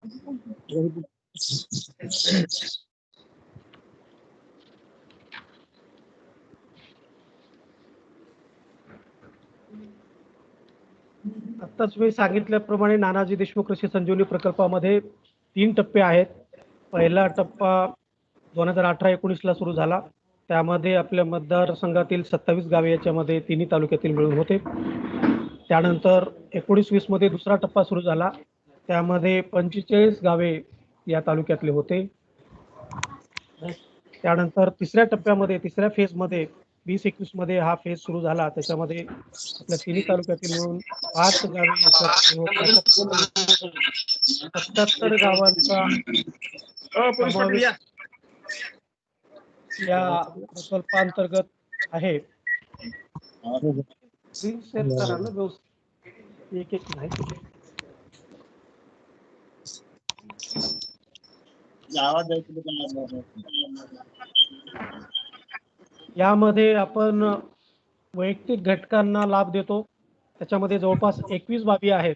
आत्ताच मी सांगितल्याप्रमाणे नानाजी देशमुख कृषी संजीवनी प्रकल्पामध्ये 3 टप्पे आहेत. पहिला टप्पा 2018-19ला सुरू झाला. त्यामध्ये आपल्या मतदारसंघातील 27 गावे याच्यामध्ये तिन्ही तालुक्यातील मिळून होते. त्यानंतर 19-20 मध्ये दुसरा टप्पा सुरू झाला. त्यामध्ये 45 गावे या तालुक्यातले होते. त्यानंतर तिसऱ्या टप्प्यामध्ये तिसऱ्या फेजमध्ये 20-21 मध्ये हा फेज सुरू झाला. त्याच्यामध्ये आपल्या तिन्ही तालुक्यातील मिळून 5 गावे याच्यात होते. 77 गावांचा समावेश या प्रकल्पांतर्गत आहे. स्क्रीन शेअर करा ना व्यवस्थित. एक एक नाही. यामध्ये आपण वैयक्तिक घटकांना लाभ देतो. त्याच्यामध्ये जवळपास 21 बाबी आहेत.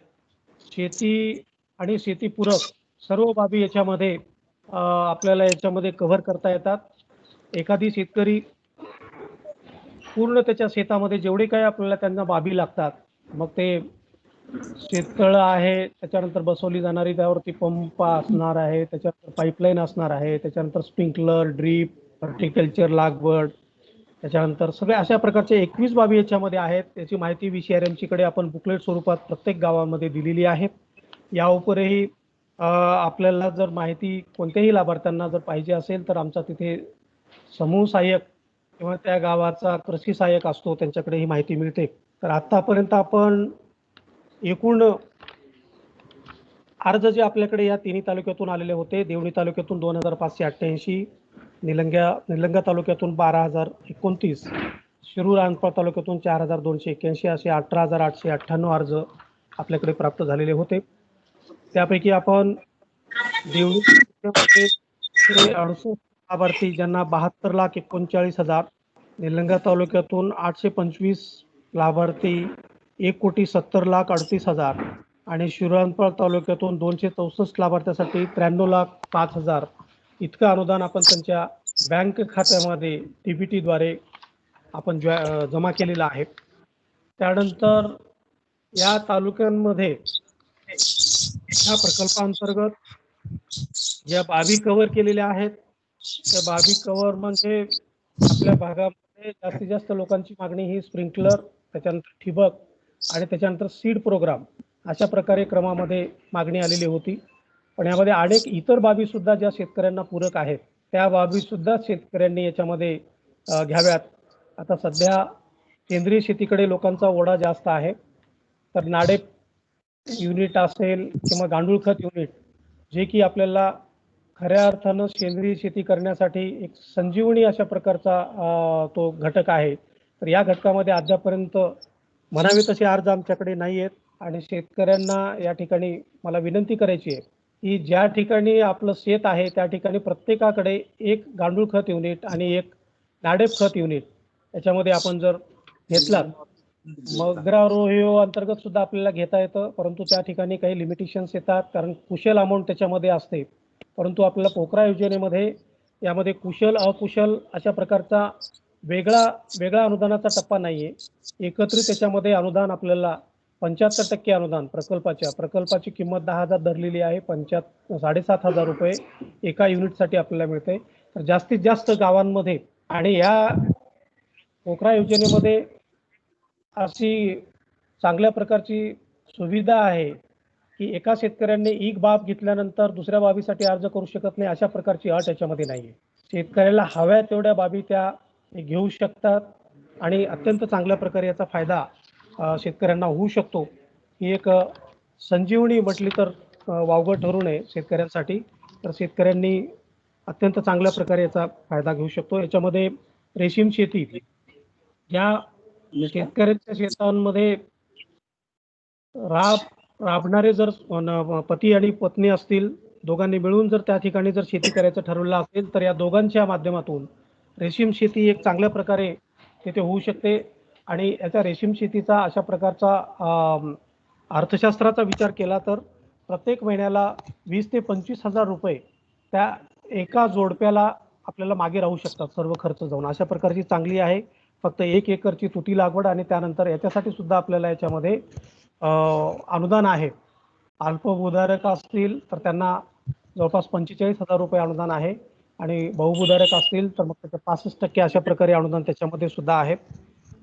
शेती आणि शेतीपूरक सर्व बाबी याच्यामध्ये आपल्याला याच्यामध्ये कव्हर करता येतात. एखादी शेतकरी पूर्ण त्याच्या शेतामध्ये जेवढे काही आपल्याला त्यांना बाबी लागतात, मग ते शेततळं आहे, त्याच्यानंतर बसवली जाणारी त्यावरती पंप असणार आहे, त्याच्यानंतर पाईपलाईन असणार आहे, त्याच्यानंतर स्प्रिंकलर, ड्रीप, हॉर्टिकल्चर लागवड, त्याच्यानंतर सगळ्या अशा प्रकारचे 21 बाबी याच्यामध्ये आहेत. त्याची माहिती VCRMC कडे आपण बुकलेट स्वरूपात प्रत्येक गावामध्ये दिलेली आहे. या उपरही आपल्याला जर माहिती कोणत्याही लाभार्थ्यांना जर पाहिजे असेल तर आमचा तिथे समूह सहाय्यक किंवा त्या गावाचा कृषी सहाय्यक असतो, त्यांच्याकडे ही माहिती मिळते. तर आतापर्यंत आपण एकूण अर्ज जे आपल्याकडे या तिन्ही तालुक्यातून आलेले होते, देवणी तालुक्यातून 2588, निलंगा तालुक्यातून 12029, शिरूर रांजपाळ तालुक्यातून 4281, असे 18898 अर्ज आपल्याकडे प्राप्त झालेले होते. त्यापैकी आपण देवणी तालुक्यामध्ये 68 लाभार्थी ज्यांना 72,39,000, निलंगा तालुक्यातून 825 लाभार्थी 1,70,38,000 आणि शिरूर तालुक्यातून 264 लाभार्थ्यांसाठी 93,05,000 इतकं अनुदान आपण त्यांच्या बँक खात्यामध्ये TBT द्वारे आपण जमा केलेलं आहे. त्यानंतर या तालुक्यांमध्ये या प्रकल्पांतर्गत ज्या बाबी कव्हर केलेल्या आहेत, त्या बाबी कव्हर म्हणजे आपल्या भागामध्ये जास्तीत जास्त लोकांची मागणी ही स्प्रिंकलर, त्याच्यानंतर ठिबक आणि त्याच्यानंतर सीड प्रोग्राम अशा प्रकारे क्रमामध्ये मागणी आलेली होती. पण यामध्ये अनेक इतर बाबी सुद्धा ज्या शेतकऱ्यांना पूरक आहेत, त्या बाबी सुद्धा शेतकऱ्यांनी याच्यामध्ये घ्याव्यात. आता सध्या सेंद्रिय शेतीकडे लोकांचा ओढा जास्त आहे. तर नाडेप युनिट असेल किंवा गांडूळ खत युनिट, जे की आपल्याला खऱ्या अर्थानं सेंद्रिय शेती करण्यासाठी एक संजीवनी अशा प्रकारचा तो घटक आहे. तर या घटकामध्ये अद्यापर्यंत म्हणावे तसे अर्ज आमच्याकडे नाही आहेत. आणि शेतकऱ्यांना या ठिकाणी मला विनंती करायची आहे की ज्या ठिकाणी आपलं शेत आहे त्या ठिकाणी प्रत्येकाकडे एक गांडूळ खत युनिट आणि एक नाडेप खत युनिट याच्यामध्ये आपण जर घेतलात, मग्रारोह्यो अंतर्गत सुद्धा आपल्याला घेता येतं, परंतु त्या ठिकाणी काही लिमिटेशन्स येतात, कारण कुशल अमाऊंट त्याच्यामध्ये असते. परंतु आपल्याला पोकरा योजनेमध्ये यामध्ये कुशल अकुशल अशा प्रकारचा वेगळा अनुदानाचा टप्पा नाहीये. एकत्रित त्याच्यामध्ये अनुदान आपल्याला 75% अनुदान प्रकल्पाची किंमत 10,000 धरलेली आहे. 7,500 रुपये एका युनिटसाठी आपल्याला मिळते. तर जास्तीत जास्त गावांमध्ये आणि या पोकरा योजनेमध्ये अशी चांगल्या प्रकारची सुविधा आहे की एका शेतकऱ्यांनी एक बाब घेतल्यानंतर दुसऱ्या बाबीसाठी अर्ज करू शकत नाही, अशा प्रकारची अट याच्यामध्ये नाहीये. शेतकऱ्याला हव्या तेवढ्या बाबी त्या घेऊ शकतात आणि अत्यंत चांगल्या प्रकारे याचा फायदा शेतकऱ्यांना होऊ शकतो. ही एक संजीवनी म्हटली तर वावगं ठरू नये शेतकऱ्यांसाठी. तर शेतकऱ्यांनी अत्यंत चांगल्या प्रकारे याचा फायदा घेऊ शकतो. याच्यामध्ये रेशीम शेती, ज्या शेतकऱ्यांच्या शेतांमध्ये राबणारे जर पती आणि पत्नी असतील, दोघांनी मिळून जर त्या ठिकाणी जर शेती करायचं ठरवलं असेल, तर या दोघांच्या माध्यमातून रेशीम शेती एक चांगल्या प्रकारे तिथे होऊ शकते. आणि याचा रेशीम शेतीचा अशा प्रकारचा अर्थशास्त्राचा विचार केला तर प्रत्येक महिन्याला 20 ते 25,000 रुपये त्या एका जोडप्याला आपल्याला मागे राहू शकतात सर्व खर्च जाऊन. अशा प्रकारची चांगली आहे. फक्त 1 एकरची तुटी लागवड आणि त्यानंतर याच्यासाठी सुद्धा आपल्याला याच्यामध्ये अनुदान आहे. अल्पभूधारक असतील तर त्यांना जवळपास 45,000 रुपये अनुदान आहे आणि बहुभूधारक असतील तर मग त्याचं 65% अशा प्रकारे अनुदान त्याच्यामध्ये सुद्धा आहे.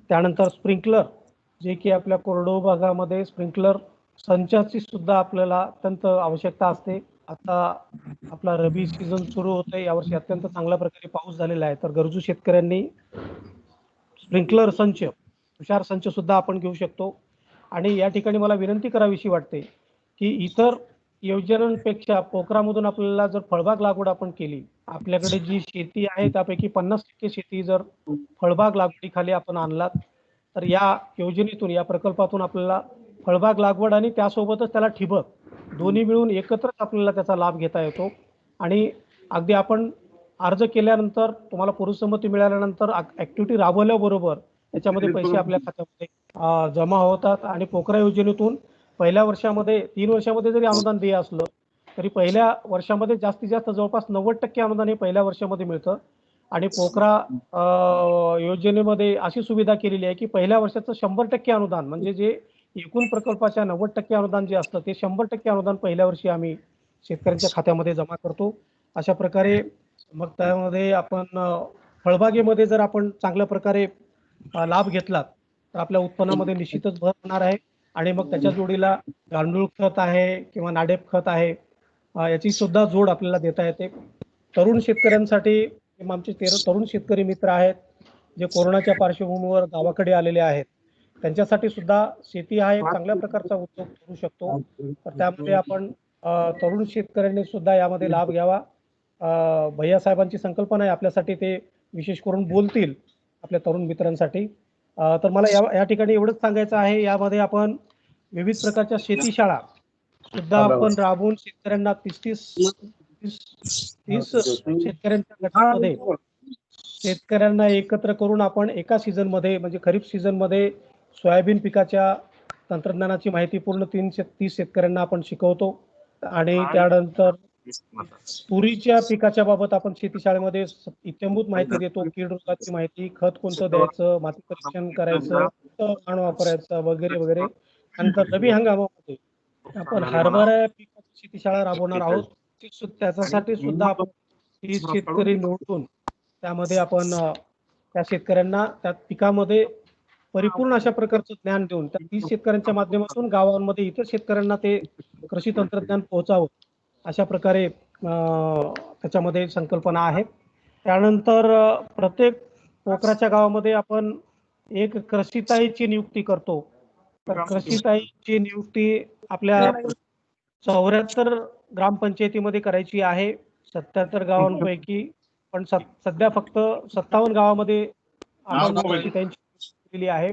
त्यानंतर स्प्रिंकलर जे की आपल्या कोरडवाहू भागामध्ये स्प्रिंकलर संचाची सुद्धा आपल्याला अत्यंत आवश्यकता असते. आता आपला रबी सीझन सुरू होतोय. यावर्षी अत्यंत चांगल्या प्रकारे पाऊस झालेला आहे. तर गरजू शेतकऱ्यांनी स्प्रिंकलर संच, तुषार संच सुद्धा आपण घेऊ शकतो. आणि या ठिकाणी मला विनंती करावीशी वाटते की इतर योजनांपेक्षा पोखरामधून आपल्याला जर फळबाग लागवड आपण केली, आपल्याकडे जी शेती आहे त्यापैकी 50% शेती जर फळबाग लागवडीखाली आपण आणलात तर या योजनेतून, या प्रकल्पातून आपल्याला फळबाग लागवड आणि त्यासोबतच त्याला ठिबक दोन्ही मिळून एकत्रच आपल्याला त्याचा लाभ घेता येतो. आणि अगदी आपण अर्ज केल्यानंतर तुम्हाला पूर्वसंमती मिळाल्यानंतर ऍक्टिव्हिटी राबवल्याबरोबर त्याच्यामध्ये पैसे आपल्या खात्यामध्ये जमा होतात. आणि पोखरा योजनेतून पहिल्या वर्षामध्ये 3 वर्षामध्ये जरी अनुदान देय असलं तरी पहिल्या वर्षामध्ये जास्तीत जास्त जवळपास 90% अनुदान हे पहिल्या वर्षामध्ये मिळतं. आणि पोखरा योजनेमध्ये अशी सुविधा केलेली आहे की पहिल्या वर्षाचं 100% अनुदान, म्हणजे जे एकूण प्रकल्पाच्या 90% अनुदान जे असतं ते 100% अनुदान पहिल्या वर्षी आम्ही शेतकऱ्यांच्या खात्यामध्ये जमा करतो. अशा प्रकारे मग त्यामध्ये आपण फळबागेमध्ये जर आपण चांगल्या प्रकारे लाभ घेतला तर आपल्या उत्पन्नामध्ये निश्चितच भर होणार आहे. आणि मग त्याच्या जोडीला गांडूळ खत आहे किंवा नाडेप खत आहे, याची सुद्धा जोड आपल्याला देता येते. तरुण शेतकऱ्यांसाठी आमचे तरुण शेतकरी मित्र आहेत जे कोरोनाच्या पार्श्वभूमीवर गावाकडे आलेले आहेत, त्यांच्यासाठी सुद्धा शेती हा एक चांगल्या प्रकारचा उद्योग करू शकतो. तर त्यामध्ये आपण तरुण शेतकऱ्यांनी सुद्धा यामध्ये लाभ घ्यावा. भैया साहेबांची संकल्पना आहे आपल्यासाठी, ते विशेष करून बोलतील आपल्या तरुण मित्रांसाठी. तर मला या ठिकाणी एवढंच सांगायचं आहे, यामध्ये आपण विविध प्रकारच्या शेतीशाळा सुद्धा आपण राबवून शेतकऱ्यांना 30 शेतकऱ्यांच्या गटामध्ये शेतकऱ्यांना एकत्र करून आपण एका सीझन मध्ये, म्हणजे खरीप सीझन मध्ये सोयाबीन पिकाच्या तंत्रज्ञानाची माहिती पूर्ण 30 शेतकऱ्यांना आपण शिकवतो. आणि त्यानंतर तुरीच्या पिकाच्या बाबत आपण शेतीशाळेमध्ये इत्यंभूत माहिती देतो. कीड रोगाची माहिती, खत कोणतं द्यायचं, माती परीक्षण करायचं, वाण वापरायचं वगैरे वगैरे. नंतर रबी हंगामामध्ये आपण हरभरा पिकाची शेतीशाळा राबवणार आहोत. त्याच्यासाठी सुद्धा आपण 30 शेतकरी निवडून त्यामध्ये आपण त्या शेतकऱ्यांना त्या पिकामध्ये परिपूर्ण अशा प्रकारचं ज्ञान देऊन त्या 30 शेतकऱ्यांच्या माध्यमातून गावांमध्ये इतर शेतकऱ्यांना ते कृषी तंत्रज्ञान पोहोचावं, अशा प्रकारे त्याच्यामध्ये संकल्पना आहे. त्यानंतर प्रत्येक पोखराच्या गावामध्ये आपण एक कृषीताईची नियुक्ती करतो. तर कृषीताईची नियुक्ती आपल्या 74 ग्रामपंचायतीमध्ये करायची आहे. 77 गावांपैकी पण सध्या फक्त 57 गावामध्ये आपण कृषीताईंची केलेली आहे.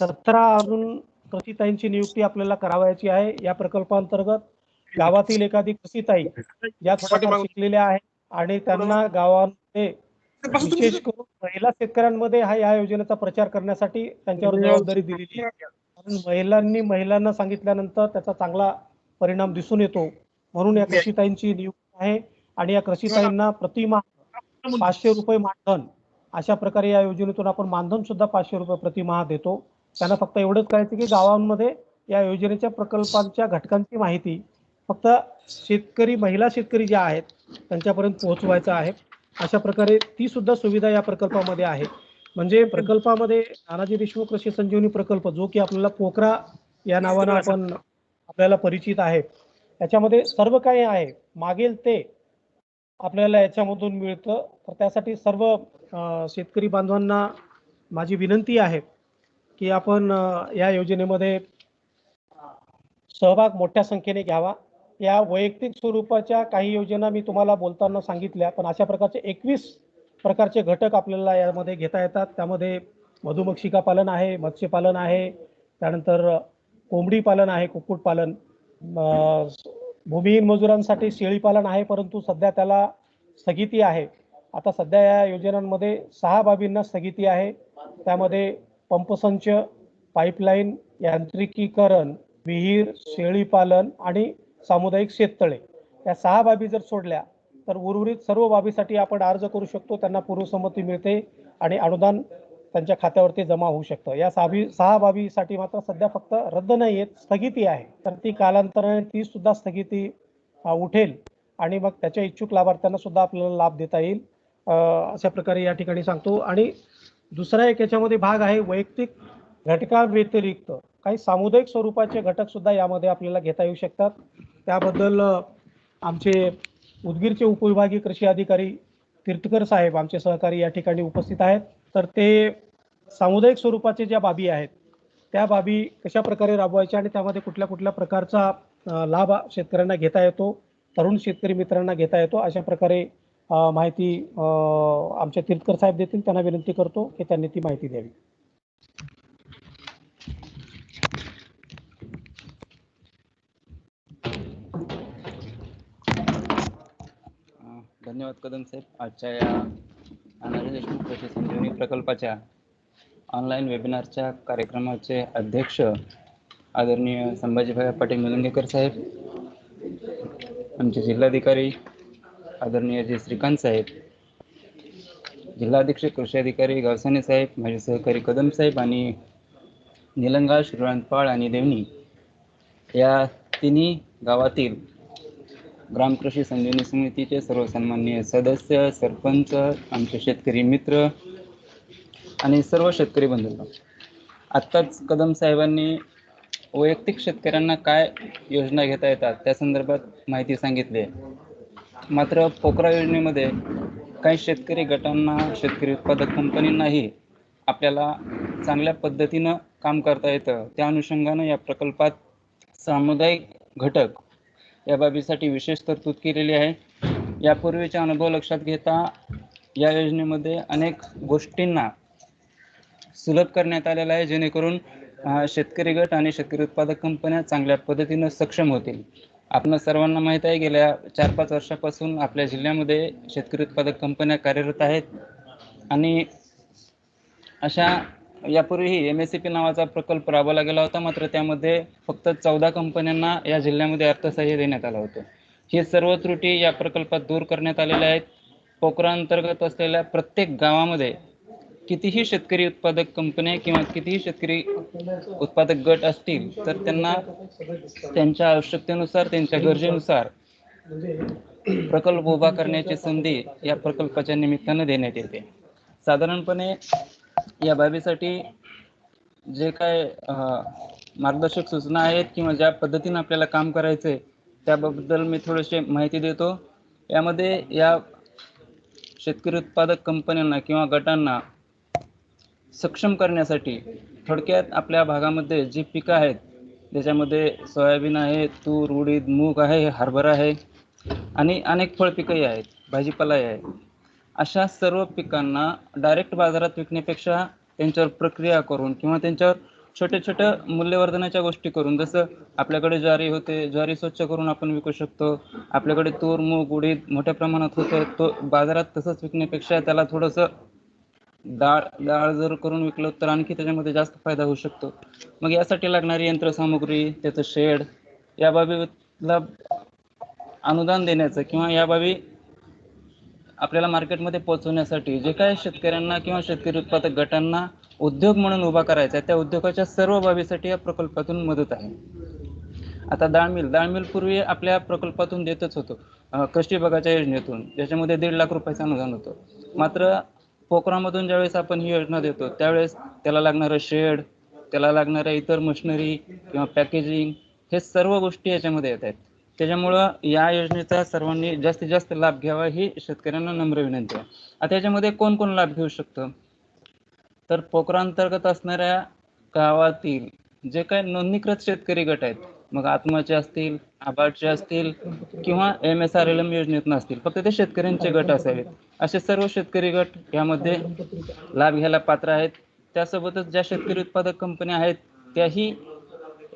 17 अजून कृषीताईंची नियुक्ती आपल्याला करावयाची आहे. या प्रकल्पांतर्गत गावातील एखादी कृषीताई या थोड्याफार शिकलेल्या आहेत आणि त्यांना गावामध्ये विशेष करून महिला शेतकऱ्यांमध्ये या योजनेचा प्रचार करण्यासाठी त्यांच्यावर जबाबदारी दिलेली आहे. कारण महिलांना सांगितल्यानंतर त्याचा चांगला परिणाम दिसून येतो. म्हणून या कृषीताईंची नियुक्ती आहे. आणि या कृषीताईंना प्रतिमाह 500 रुपये मानधन, अशा प्रकारे या योजनेतून आपण मानधन सुद्धा 500 रुपये प्रतिमाह देतो. त्यांना फक्त एवढंच करायचं की गावांमध्ये या योजनेच्या प्रकल्पांच्या घटकांची माहिती फक्त महिला शेतकरी ज्या आहेत त्यांच्यापर्यंत पोहोचवायचं आहे. अशा प्रकारे ती सुद्धा सुविधा या प्रकल्पामध्ये आहे. म्हणजे प्रकल्पामध्ये नानाजी देशमुख कृषी संजीवनी प्रकल्प, जो की आपल्याला पोखरा या नावानं आपल्याला परिचित आहे, त्याच्यामध्ये सर्व काही आहे, मागेल ते आपल्याला याच्यामधून मिळतं. तर त्यासाठी सर्व शेतकरी बांधवांना माझी विनंती आहे की आपण या योजनेमध्ये सहभाग मोठ्या संख्येने घ्यावा. या वैयक्तिक स्वरूपाच्या काही योजना मी तुम्हाला बोलताना सांगितल्या, पण अशा प्रकारचे 21 प्रकारचे घटक आपल्याला यामध्ये घेता येतात. त्यामध्ये मधुमक्षिका पालन आहे, मत्स्यपालन आहे, त्यानंतर कोंबडी पालन आहे, कुक्कुटपालन, भूमिहीन मजुरांसाठी शेळी पालन आहे, परंतु सध्या त्याला स्थगिती आहे. आता सध्या या योजनांमध्ये 6 बाबींना स्थगिती आहे. त्यामध्ये पंपसंच, पाईपलाईन, यांत्रिकीकरण, विहीर, शेळी पालन आणि सामुदायिक शेततळे या 6 बाबी जर सोडल्या तर उर्वरित सर्व बाबीसाठी आपण अर्ज करू शकतो. त्यांना पूर्वसंमती मिळते आणि अनुदान त्यांच्या खात्यावरती जमा होऊ शकतं. या 6 बाबीसाठी मात्र सध्या फक्त रद्द नाही आहेत, स्थगिती आहे. तर ती कालांतराने ती सुद्धा स्थगिती उठेल आणि मग त्याच्या इच्छुक लाभार्थ्यांना सुद्धा आपल्याला लाभ देता येईल. अशा प्रकारे या ठिकाणी सांगतो. आणि दुसरा एक याच्यामध्ये भाग आहे, वैयक्तिक घटकांव्यतिरिक्त काही सामुदायिक स्वरूपाचे घटक सुद्धा यामध्ये आपल्याला घेता येऊ शकतात. त्याबद्दल आमचे उदगीरचे उपविभागीय कृषी अधिकारी तीर्थकर साहेब आमचे सहकारी या ठिकाणी उपस्थित आहेत. तर ते सामुदायिक स्वरूपाचे ज्या बाबी आहेत त्या बाबी कशा प्रकारे राबवायच्या आणि त्यामध्ये कुठल्या कुठल्या प्रकारचा लाभ शेतकऱ्यांना घेता येतो, तरुण शेतकरी मित्रांना घेता येतो, अशा प्रकारे माहिती आमचे तीर्थकर साहेब देतील. त्यांना विनंती करतो की त्यांनी ती माहिती द्यावी. धन्यवाद कदम साहेब. आजच्या या नानाजी देशमुख कृषी संजीवनी प्रकल्पाच्या ऑनलाईन वेबिनारच्या कार्यक्रमाचे अध्यक्ष आदरणीय संभाजीभाई पाटील निलंगेकर साहेब, आमचे जिल्हाधिकारी आदरणीय जे श्रीकांत साहेब, जिल्हाधीक्षक कृषी अधिकारी गावसाने साहेब, माझे सहकारी कदम साहेब आणि निलंगा, श्रीरांतपाळ आणि देवणी या तिन्ही गावातील ग्रामकृषी संजीवनी समितीचे सर्व सन्माननीय सदस्य, सरपंच, आमचे शेतकरी मित्र आणि सर्व शेतकरी बंधूंनो, आत्ताच कदम साहेबांनी वैयक्तिक शेतकऱ्यांना काय योजना घेता येतात त्या संदर्भात माहिती सांगितली. मात्र पोकरा योजनेमध्ये काही शेतकरी गटांना, शेतकरी उत्पादक कंपनींनाही आपल्याला चांगल्या पद्धतीनं काम करता येतं. त्या अनुषंगानं या प्रकल्पात सामुदायिक घटक या बाबीसाठी विशेष तरतूद केलेली आहे. यापूर्वीचा अनुभव लक्षात घेता या योजनेमध्ये अनेक गोष्टींना सुलभ करण्यात आलेला आहे, जेणेकरून शेतकरी गट आणि शेतकरी उत्पादक कंपन्या चांगल्या पद्धतीनं सक्षम होतील. आपण सर्वांना माहीत आहे, गेल्या 4-5 वर्षापासून आपल्या जिल्ह्यामध्ये शेतकरी उत्पादक कंपन्या कार्यरत आहेत आणि अशा यापूर्वीही MSCP नावाचा प्रकल्प राबवला गेला होता. मात्र त्यामध्ये फक्त 14 कंपन्यांना या जिल्ह्यामध्ये अर्थसहाय्य देण्यात आलं होतं. ही सर्व त्रुटी या प्रकल्पात दूर करण्यात आलेल्या आहेत. पोकरा अंतर्गत असलेल्या प्रत्येक गावामध्ये कितीही शेतकरी उत्पादक कंपन्या किंवा कितीही शेतकरी उत्पादक गट असतील तर त्यांना त्यांच्या आवश्यकतेनुसार, त्यांच्या गरजेनुसार प्रकल्प उभा करण्याची संधी या प्रकल्पाच्या निमित्तानं देण्यात येते. साधारणपणे या बाबीसाठी जे काय मार्गदर्शक सूचना आहेत किंवा ज्या पद्धतीने आपल्याला काम करायचंय त्याबद्दल मी थोडीशी माहिती देतो. यामध्ये या शेतकरी उत्पादक कंपन्यांना किंवा गटांना सक्षम करण्यासाठी थोडक्यात आपल्या भागामध्ये जी पिकं आहेत त्याच्यामध्ये सोयाबीन आहे, तूर, उडीद, मूग आहे, हरभरा आहे आणि अनेक फळपिकंही आहेत, भाजीपालाही आहे. अशा सर्व पिकांना डायरेक्ट बाजारात विकण्यापेक्षा त्यांच्यावर प्रक्रिया करून किंवा त्यांच्यावर छोट्या छोट्या मूल्यवर्धनाच्या गोष्टी करून, जसं आपल्याकडे ज्वारी होते, ज्वारी स्वच्छ करून आपण विकू शकतो. आपल्याकडे तूर, मूग, उडीद मोठ्या प्रमाणात होतं, तो बाजारात तसंच विकण्यापेक्षा त्याला थोडंसं डाळ जर करून विकलं तर आणखी त्याच्यामध्ये जास्त फायदा होऊ शकतो. मग यासाठी लागणारी यंत्रसामुग्री, त्याचं शेड, या बाबीला अनुदान देण्याचं किंवा या बाबी आपल्याला मार्केटमध्ये पोहोचवण्यासाठी जे काय शेतकऱ्यांना किंवा शेतकरी उत्पादक गटांना उद्योग म्हणून उभा करायचा आहे त्या उद्योगाच्या सर्व बाबीसाठी या प्रकल्पातून मदत आहे. आता डाळ मिल पूर्वी आपल्या प्रकल्पातून देतच होतो, कृषी विभागाच्या योजनेतून, ज्याच्यामध्ये 1.5 लाख रुपयाचं अनुदान होतं. मात्र पोखरामधून ज्यावेळेस आपण ही योजना देतो त्यावेळेस त्याला लागणारं शेड, त्याला लागणाऱ्या इतर मशिनरी किंवा पॅकेजिंग, हे सर्व गोष्टी याच्यामध्ये येत आहेत. त्याच्यामुळं या योजनेचा सर्वांनी जास्तीत जास्त लाभ घ्यावा ही शेतकऱ्यांना नम्र विनंती आहे. आता याच्यामध्ये कोण कोण लाभ घेऊ शकतं, तर पोखरा अंतर्गत असणाऱ्या गावातील जे काही नोंदणीकृत शेतकरी गट आहेत, मग आत्माचे असतील, आबाडचे असतील किंवा MSRLM योजनेतून असतील, फक्त ते शेतकऱ्यांचे गट असावेत, असे सर्व शेतकरी गट यामध्ये लाभ घ्यायला पात्र आहेत. त्यासोबतच ज्या शेतकरी उत्पादक कंपन्या आहेत त्याही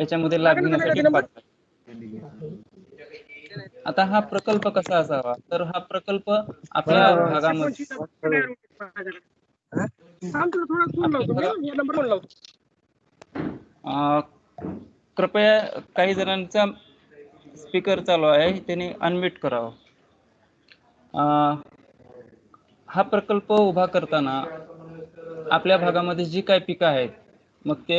याच्यामध्ये लाभ घेण्यासाठी पात्र आहेत. आता हा प्रकल्प कसा असावा, तर हा प्रकल्प आपल्या भागामध्ये कृपया काही जणांचा स्पीकर चालू आहे त्याने अनम्यूट करावं. हा प्रकल्प उभा करताना आपल्या भागामध्ये जी काही पिकं आहेत, मग ते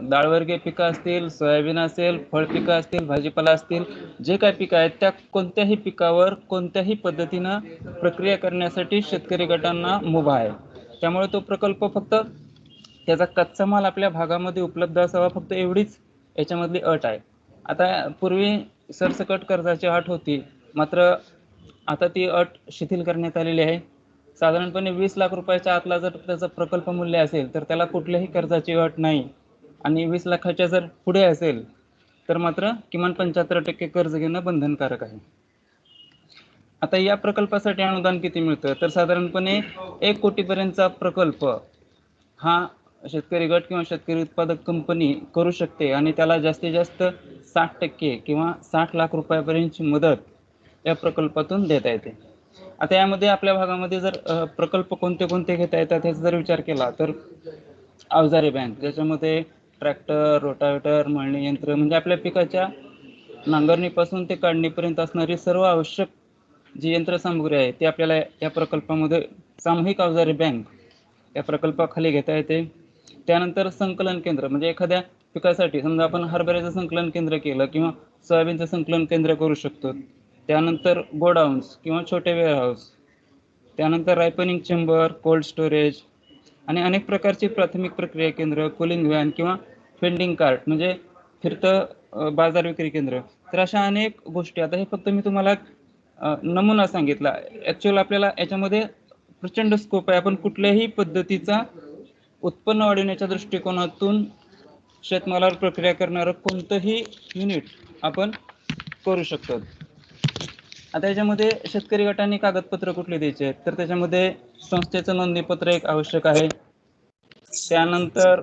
डाळवर्गीय पिकं असतील, सोयाबीन असेल, फळपिकं असतील, भाजीपाला असतील, जे काही पिकं आहेत त्या कोणत्याही पिकावर कोणत्याही पद्धतीनं प्रक्रिया करण्यासाठी शेतकरी गटांना मुभा आहे. त्यामुळे तो प्रकल्प फक्त त्याचा कच्चा माल आपल्या भागामध्ये उपलब्ध असावा, फक्त एवढीच याच्यामधली अट आहे. आता पूर्वी सरसकट कर्जाची अट होती, मात्र आता ती अट शिथिल करण्यात आलेली आहे. साधारणपणे 20 लाख रुपयाच्या आतला जर त्याचं प्रकल्प मूल्य असेल तर त्याला कुठल्याही कर्जाची अट नाही, आणि 20 लाखाच्या जर पुढे असेल तर मात्र किमान 75% कर्ज घेणं बंधनकारक आहे. आता या प्रकल्पासाठी अनुदान किती मिळतं, तर साधारणपणे 1 कोटीपर्यंतचा प्रकल्प हा शेतकरी गट किंवा शेतकरी उत्पादक कंपनी करू शकते, आणि त्याला जास्तीत जास्त 60% किंवा 60 लाख रुपयापर्यंतची मदत या प्रकल्पातून देता येते. आता यामध्ये आपल्या भागामध्ये जर प्रकल्प कोणते कोणते घेता येतात याचा जर विचार केला तर अवजारे बँक, ज्याच्यामध्ये ट्रॅक्टर, रोटावेटर, मळणी यंत्र, म्हणजे आपल्या पिकाच्या नांगरणीपासून ते काढणीपर्यंत असणारी सर्व आवश्यक जी यंत्रसामुग्री आहे ती आपल्याला या प्रकल्पामध्ये सामूहिक अवजारे बँक या प्रकल्पाखाली घेता येते. त्यानंतर संकलन केंद्र, म्हणजे एखाद्या पिकासाठी समजा आपण हरभऱ्याचं संकलन केंद्र केलं किंवा सोयाबीनचं संकलन केंद्र करू शकतो. त्यानंतर गोडाऊन्स किंवा छोटे वेअरहाऊस, त्यानंतर रायपनिंग चेंबर, कोल्ड स्टोरेज, आणि अनेक प्रकारची प्राथमिक प्रक्रिया केंद्र, कूलिंग व्हॅन किंवा फेंडिंग कार्ट, म्हणजे फिरतं बाजार विक्री केंद्र. तर अशा अनेक गोष्टी. आता हे फक्त मी तुम्हाला नमुना सांगितला. ॲक्च्युअल आपल्याला याच्यामध्ये प्रचंड स्कोप आहे. आपण कुठल्याही पद्धतीचा उत्पन्न वाढवण्याच्या दृष्टिकोनातून शेतमालावर प्रक्रिया करणारं कोणतंही युनिट आपण करू शकतो. आता याच्यामध्ये शेतकरी गटांनी कागदपत्र कुठले द्यायचे आहेत, तर त्याच्यामध्ये संस्थेचं नोंदणीपत्र एक आवश्यक आहे. त्यानंतर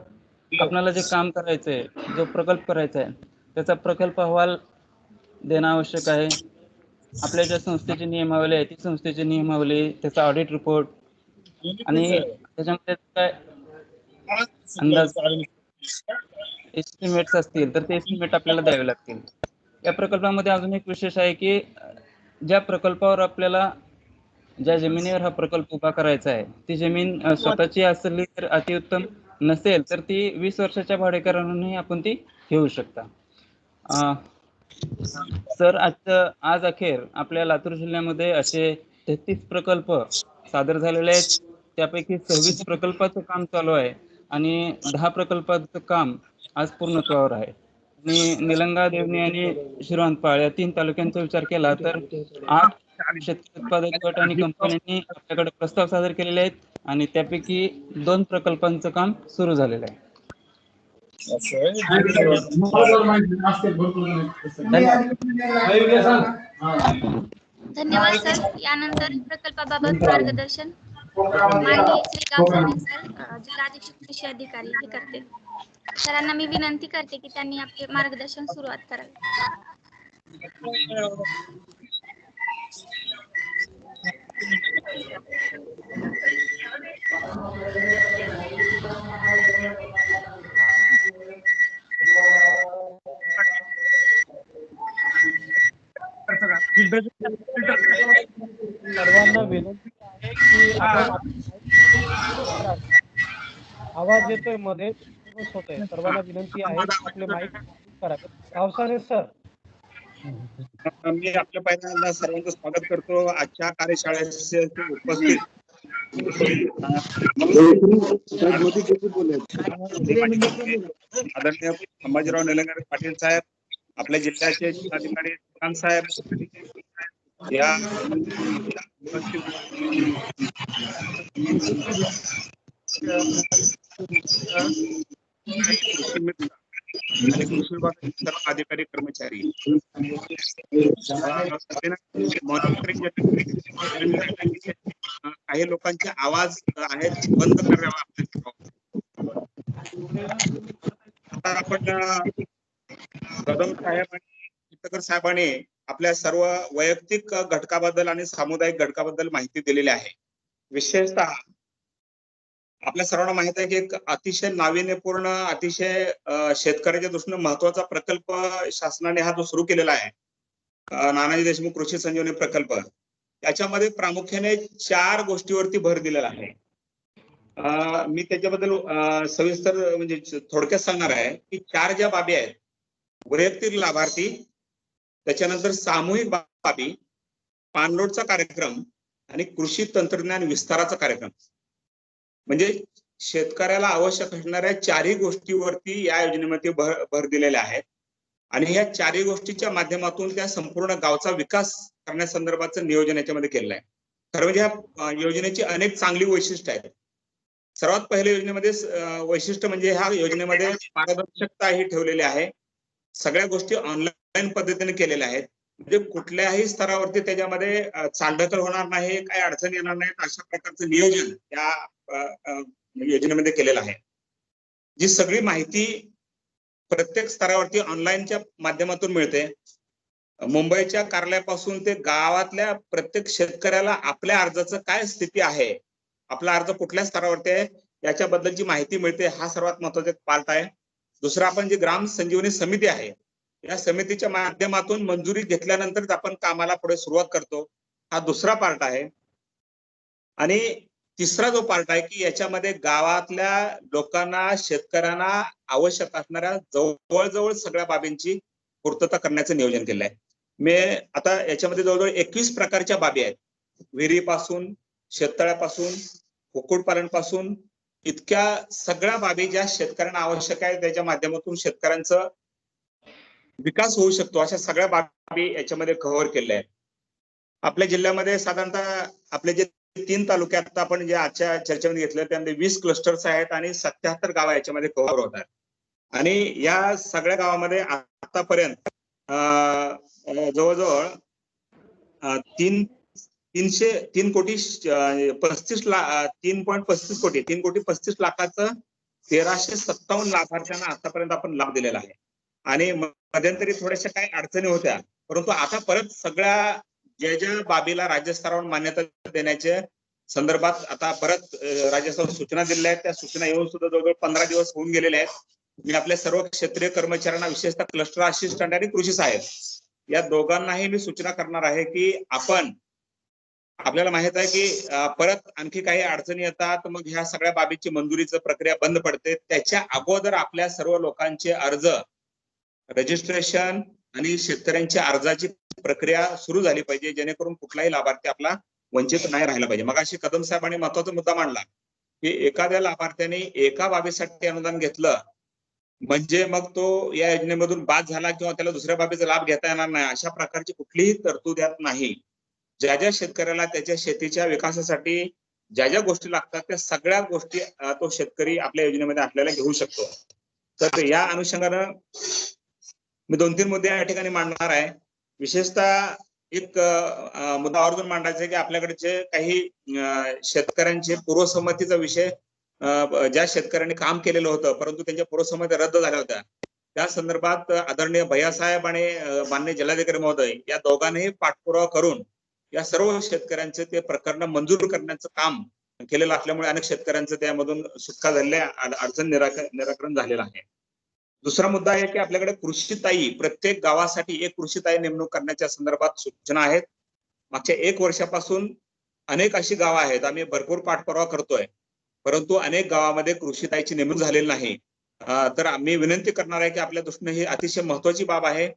आपल्याला जे काम करायचं आहे, जो प्रकल्प करायचा आहे त्याचा प्रकल्प अहवाल देणं आवश्यक आहे. आपल्या ज्या संस्थेची नियमावली आहे ती संस्थेची नियमावली, त्याचा ऑडिट रिपोर्ट, आणि त्याच्यामध्ये काय अंदाज एस्टिमेट्स असतील तर ते एस्टिमेट आपल्याला द्यावे लागतील. या प्रकल्पामध्ये अजून एक विशेष आहे की ज्या प्रकल्पावर आपल्याला ज्या जमिनीवर हा प्रकल्प उभा करायचा आहे ती जमीन स्वतःची असली तर अतिउत्तम, नसेल तर ती 20 वर्षाच्या भाडेकराराने आपण ती घेऊ शकता. सर, आज अखेर आपल्या लातूर जिल्ह्यामध्ये असे 33 प्रकल्प सादर झालेले आहेत. त्यापैकी 26 प्रकल्पाचं काम चालू आहे आणि 10 प्रकल्पाचं काम आज पूर्णत्वावर आहे. आणि निलंगा, देवणी आणि शिरवानपाळ या 3 तालुक्यांचा विचार केला तर 8 शेतकरी उत्पादक गट आणि कंपन्यांनी आपल्याकडे प्रस्ताव सादर केलेले आहेत, आणि त्यापैकी 2 प्रकल्पांचं काम सुरू झालेलं आहे. धन्यवाद सर. यानंतर प्रकल्पाबाबत मार्गदर्शन माननीय श्री गावसाने सर, जिल्हा अधीक्षक कृषी अधिकारी हे करतील. सरांना मी विनंती करते की त्यांनी आपले मार्गदर्शन सुरुवात करावी. सर्वांना विनंती आहे की आपण आवाज येतोय मध्ये होतोय. सर्वांना विनंती आहे की आपले माईक करावे. गावसाने सर. मी आपल्या पहिल्यांदा सर्वांचं स्वागत करतो आजच्या कार्यशाळेचे उपस्थित आदरणीय संभाजीराव निलंगेकर पाटील साहेब, आपल्या जिल्ह्याचे जिल्हाधिकारी खान साहेब, या आणि कृषी विभागाचे सर्व अधिकारी कर्मचारी, काही लोकांचे आवाज आहेत बंद करावा. आता आपण कदम साहेब आणि चितकर साहेबांनी आपल्या सर्व वैयक्तिक घटकाबद्दल आणि सामुदायिक घटकाबद्दल माहिती दिलेली आहे. विशेषतः आपल्या सर्वांना माहित आहे की एक अतिशय नाविन्यपूर्ण, अतिशय शेतकऱ्याच्या दृष्टीने महत्वाचा प्रकल्प शासनाने हा जो सुरू केलेला आहे नानाजी देशमुख कृषी संजीवनी प्रकल्प, याच्यामध्ये प्रामुख्याने 4 गोष्टीवरती भर दिलेला आहे. मी त्याच्याबद्दल सविस्तर म्हणजे थोडक्यात सांगणार आहे की 4 ज्या बाबी आहेत, वैयक्तिक लाभार्थी, त्याच्यानंतर सामूहिक बाबी, पाणलोटचा कार्यक्रम आणि कृषी तंत्रज्ञान विस्ताराचा कार्यक्रम. म्हणजे शेतकऱ्याला आवश्यक असणाऱ्या 4ही गोष्टीवरती या योजनेमध्ये भर दिलेल्या आहेत आणि या 4ही गोष्टीच्या माध्यमातून त्या संपूर्ण गावचा विकास करण्यासंदर्भाचं नियोजन याच्यामध्ये केलेलं आहे. खरं म्हणजे ह्या योजनेची अनेक चांगली वैशिष्ट्य आहेत. सर्वात पहिल्या योजनेमध्ये वैशिष्ट्य म्हणजे ह्या योजनेमध्ये पारदर्शकता ही ठेवलेली आहे. सगळ्या गोष्टी ऑनलाईन पद्धतीने केलेल्या आहेत. म्हणजे कुठल्याही स्तरावरती त्याच्यामध्ये चालढकल होणार नाही, काही अडचण येणार नाही, अशा प्रकारचं नियोजन या योजनेमध्ये केलेलं आहे. जी सगळी माहिती प्रत्येक स्तरावरती ऑनलाईनच्या माध्यमातून मिळते. मुंबईच्या कार्यालयापासून ते गावातल्या प्रत्येक शेतकऱ्याला आपल्या अर्जाचं काय स्थिती आहे, आपला अर्ज कुठल्या स्तरावरती आहे याच्याबद्दलची माहिती मिळते. हा सर्वात महत्वाचा पार्ट आहे. दुसरा, आपण जी ग्राम संजीवनी समिती आहे, या समितीच्या माध्यमातून मंजुरी घेतल्यानंतरच आपण कामाला पुढे सुरुवात करतो. हा दुसरा पार्ट आहे. आणि तिसरा जो पार्ट आहे की याच्यामध्ये गावातल्या लोकांना, शेतकऱ्यांना आवश्यक असणाऱ्या जवळजवळ सगळ्या बाबींची पूर्तता करण्याचं नियोजन केलं आहे. मी आता याच्यामध्ये जवळजवळ 21 प्रकारच्या बाबी आहेत. विहिरीपासून, शेततळ्यापासून, कुक्कुटपालनपासून, इतक्या सगळ्या बाबी ज्या शेतकऱ्यांना आवश्यक आहे, त्याच्या माध्यमातून शेतकऱ्यांचा विकास होऊ शकतो, अशा सगळ्या बाबी याच्यामध्ये कव्हर केल्या आहेत. आपल्या जिल्ह्यामध्ये साधारणतः आपले जे 3 तालुके आता आपण जे आजच्या चर्चेमध्ये घेतले त्यामध्ये 20 क्लस्टर्स आहेत आणि 77 गावं याच्यामध्ये कव्हर होतात. आणि या सगळ्या गावामध्ये आतापर्यंत जवळजवळ 3 कोटी 35 लाख 3.35 कोटी 3 कोटी 35 लाखाचं 1357 लाभार्थ्यांना आतापर्यंत आपण लाभ दिलेला आहे. आणि मध्यंतरी थोड्याशा काही अडचणी होत्या, परंतु आता परत सगळ्या ज्या बाबीला राज्यस्तरावर मान्यता देण्याच्या संदर्भात आता परत राज्यस्तरावर सूचना दिलेल्या आहेत. त्या सूचना येऊन सुद्धा जवळजवळ 15 दिवस होऊन गेलेले आहेत. मी आपल्या सर्व क्षेत्रीय कर्मचाऱ्यांना, विशेषतः क्लस्टर असिस्टंट आणि कृषी सहाय्यक, या दोघांनाही मी सूचना करणार आहे की आपल्याला माहित आहे की परत आणखी काही अडचणी येतात, मग ह्या सगळ्या बाबीची मंजुरीची प्रक्रिया बंद पडते. त्याच्या अगोदर आपल्या सर्व लोकांचे अर्ज, रजिस्ट्रेशन आणि शेतकऱ्यांच्या अर्जाची प्रक्रिया सुरू झाली पाहिजे, जेणेकरून कुठलाही लाभार्थी आपला वंचित नाही राहिला पाहिजे. मग अशी कदम साहेबांनी महत्वाचा मुद्दा मांडला की एखाद्या लाभार्थ्याने एका बाबीसाठी अनुदान घेतलं म्हणजे मग तो या योजनेमधून बाद झाला किंवा त्याला दुसऱ्या बाबीचा लाभ घेता येणार नाही, अशा प्रकारची कुठलीही तरतूद यात नाही. ज्या ज्या शेतकऱ्याला त्याच्या शेतीच्या विकासासाठी ज्या ज्या गोष्टी लागतात त्या सगळ्या गोष्टी तो शेतकरी आपल्या योजनेमध्ये आपल्याला घेऊ शकतो. तर या अनुषंगानं मी 2-3 मुद्दे या ठिकाणी मांडणार आहे. विशेषतः एक मुद्दा आवर्जून मांडायचा आहे की आपल्याकडचे काही शेतकऱ्यांचे पूर्वसंमतीचा विषय, ज्या शेतकऱ्यांनी काम केलेलं होतं परंतु त्यांच्या पूर्वसंमती रद्द झाल्या होत्या, त्या संदर्भात आदरणीय भैयासाहेब आणि माननीय जिल्हाधिकारी महोदय या दोघांनीही पाठपुरावा करून या सर्व शेतकऱ्यांचे ते प्रकरण मंजूर करण्याचं काम केलेलं असल्यामुळे अनेक शेतकऱ्यांचं त्यामधून सुटका झालेल्या, अडचण निराकरण झालेलं आहे. दुसरा मुद्दा आहे की आपल्याकडे कृषीताई, प्रत्येक गावासाठी एक कृषीताई नेमणूक करण्याच्या संदर्भात सूचना आहेत. मागच्या 1 वर्षापासून अनेक अशी गावं आहेत, आम्ही भरपूर पाठपुरावा करतोय, परंतु अनेक गावामध्ये कृषीताईची नेमणूक झालेली नाही. तर आम्ही विनंती करणार आहे की आपल्या दृष्टीने ही अतिशय महत्वाची बाब आहे.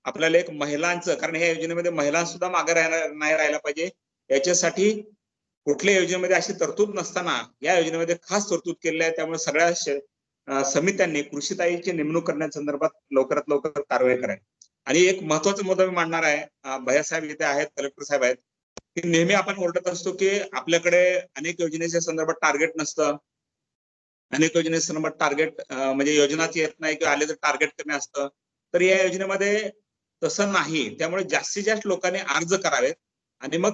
आपल्याला एक महिलांचं, कारण ह्या योजनेमध्ये महिलांना सुद्धा मागे नाही राहायला पाहिजे, याच्यासाठी कुठल्या योजनेमध्ये अशी तरतूद नसताना या योजनेमध्ये खास तरतूद केलेली आहे. त्यामुळे सगळ्या समित्यांनी कृषीताईची नेमणूक करण्याच्या संदर्भात लवकरात लवकर कारवाई करावी. आणि एक महत्वाचा मुद्दा मी मांडणार आहे, भैयासाहेब इथे आहेत, कलेक्टर साहेब आहेत, की नेहमी आपण ओरडत असतो की आपल्याकडे अनेक योजनेच्या संदर्भात टार्गेट नसतं, अनेक योजनेच्या संदर्भात टार्गेट म्हणजे योजनाच येत नाही किंवा आले तर टार्गेट कमी असतं. तर या योजनेमध्ये तसं नाही. त्यामुळे जास्तीत जास्त लोकांनी अर्ज करावेत आणि मग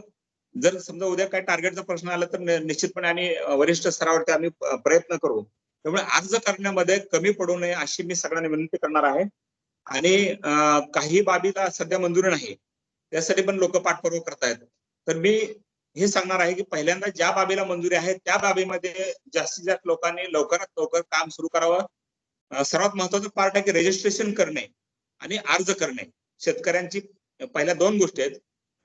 जर समजा उद्या काही टार्गेटचा प्रश्न आला तर निश्चितपणे आणि वरिष्ठ स्तरावरती आम्ही प्रयत्न करू. त्यामुळे अर्ज करण्यामध्ये कमी पडू नये अशी मी सगळ्यांना विनंती करणार आहे. आणि काही बाबीला सध्या मंजुरी नाही, त्यासाठी पण लोक पाठपुरावा करतायत. तर मी हे सांगणार आहे की पहिल्यांदा ज्या बाबीला मंजुरी आहे त्या बाबीमध्ये जास्तीत जास्त लोकांनी लवकरात लवकर काम सुरू करावं. सर्वात महत्वाचं पार्ट आहे की रजिस्ट्रेशन करणे आणि अर्ज करणे. शेतकऱ्यांची पहिल्या 2 गोष्टी आहेत.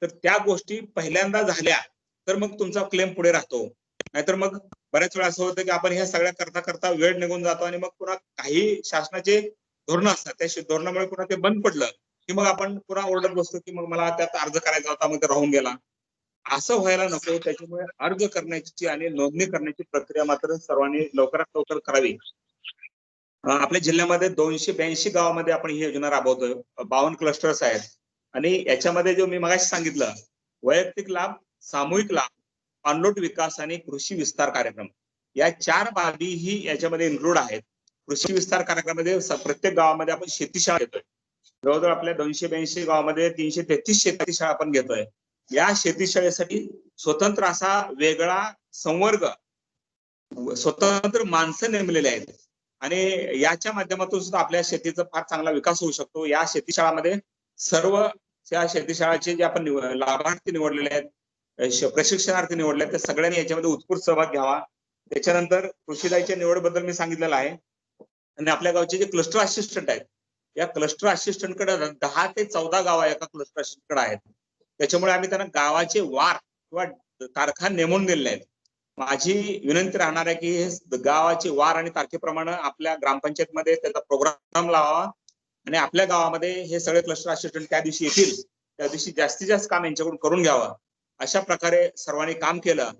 तर त्या गोष्टी पहिल्यांदा झाल्या तर मग तुमचा क्लेम पुढे राहतो. नाहीतर मग बऱ्याच वेळा असं होतं की आपण ह्या सगळ्या करता करता वेळ निघून जातो आणि मग पुन्हा काही शासनाचे धोरणं असतात, त्या धोरणामुळे पुन्हा ते बंद पडलं की मग आपण पुन्हा ओरडत बसतो की मग मला त्यात अर्ज करायचा होता, मग ते राहून गेला. असं व्हायला नको. त्याच्यामुळे अर्ज करण्याची आणि नोंदणी करण्याची प्रक्रिया मात्र सर्वांनी लवकरात लवकर करावी. आपल्या जिल्ह्यामध्ये 282 गावामध्ये आपण ही योजना राबवतोय. 52 क्लस्टर्स आहेत आणि याच्यामध्ये जो मी मगाशी सांगितलं, वैयक्तिक लाभ, सामूहिक लाभ, पाणलोट विकास आणि कृषी विस्तार कार्यक्रम, या 4 बाबी ही याच्यामध्ये इन्क्लूड आहेत. कृषी विस्तार कार्यक्रमामध्ये प्रत्येक गावामध्ये आपण शेतीशाळा घेतोय. जवळजवळ आपल्या 282 गावामध्ये 333 शेतीशाळा आपण घेतोय. या शेतीशाळेसाठी स्वतंत्र असा वेगळा संवर्ग, स्वतंत्र माणसं नेमलेले आहेत आणि याच्या माध्यमातून सुद्धा आपल्या शेतीचा फार चांगला विकास होऊ शकतो. या शेतीशाळामध्ये सर्व त्या शेतीशाळाचे जे आपण लाभार्थी निवडलेले आहेत, प्रशिक्षणार्थी निवडले आहेत, त्या सगळ्यांनी याच्यामध्ये उत्स्फूर्त सहभाग घ्यावा. त्याच्यानंतर कृषीदाईच्या निवडबद्दल मी सांगितलेलं आहे. आणि आपल्या गावचे जे क्लस्टर असिस्टंट आहेत, या क्लस्टर असिस्टंटकडे 10 ते 14 गाव एका क्लस्टर असिस्टंटकडे आहेत. त्याच्यामुळे आम्ही त्यांना गावाचे वार किंवा तारखा नेमून दिलेल्या आहेत. माझी विनंती राहणार आहे की हे गावाचे वार आणि तारखेप्रमाणे आपल्या ग्रामपंचायतमध्ये त्याचा प्रोग्राम लावावा आणि आपल्या गावामध्ये हे सगळे क्लस्टर असिस्टंट त्या दिवशी येतील, त्या दिवशी जास्तीत जास्त काम यांच्याकडून करून घ्यावं. अशा प्रकारे सर्वांनी काम केलं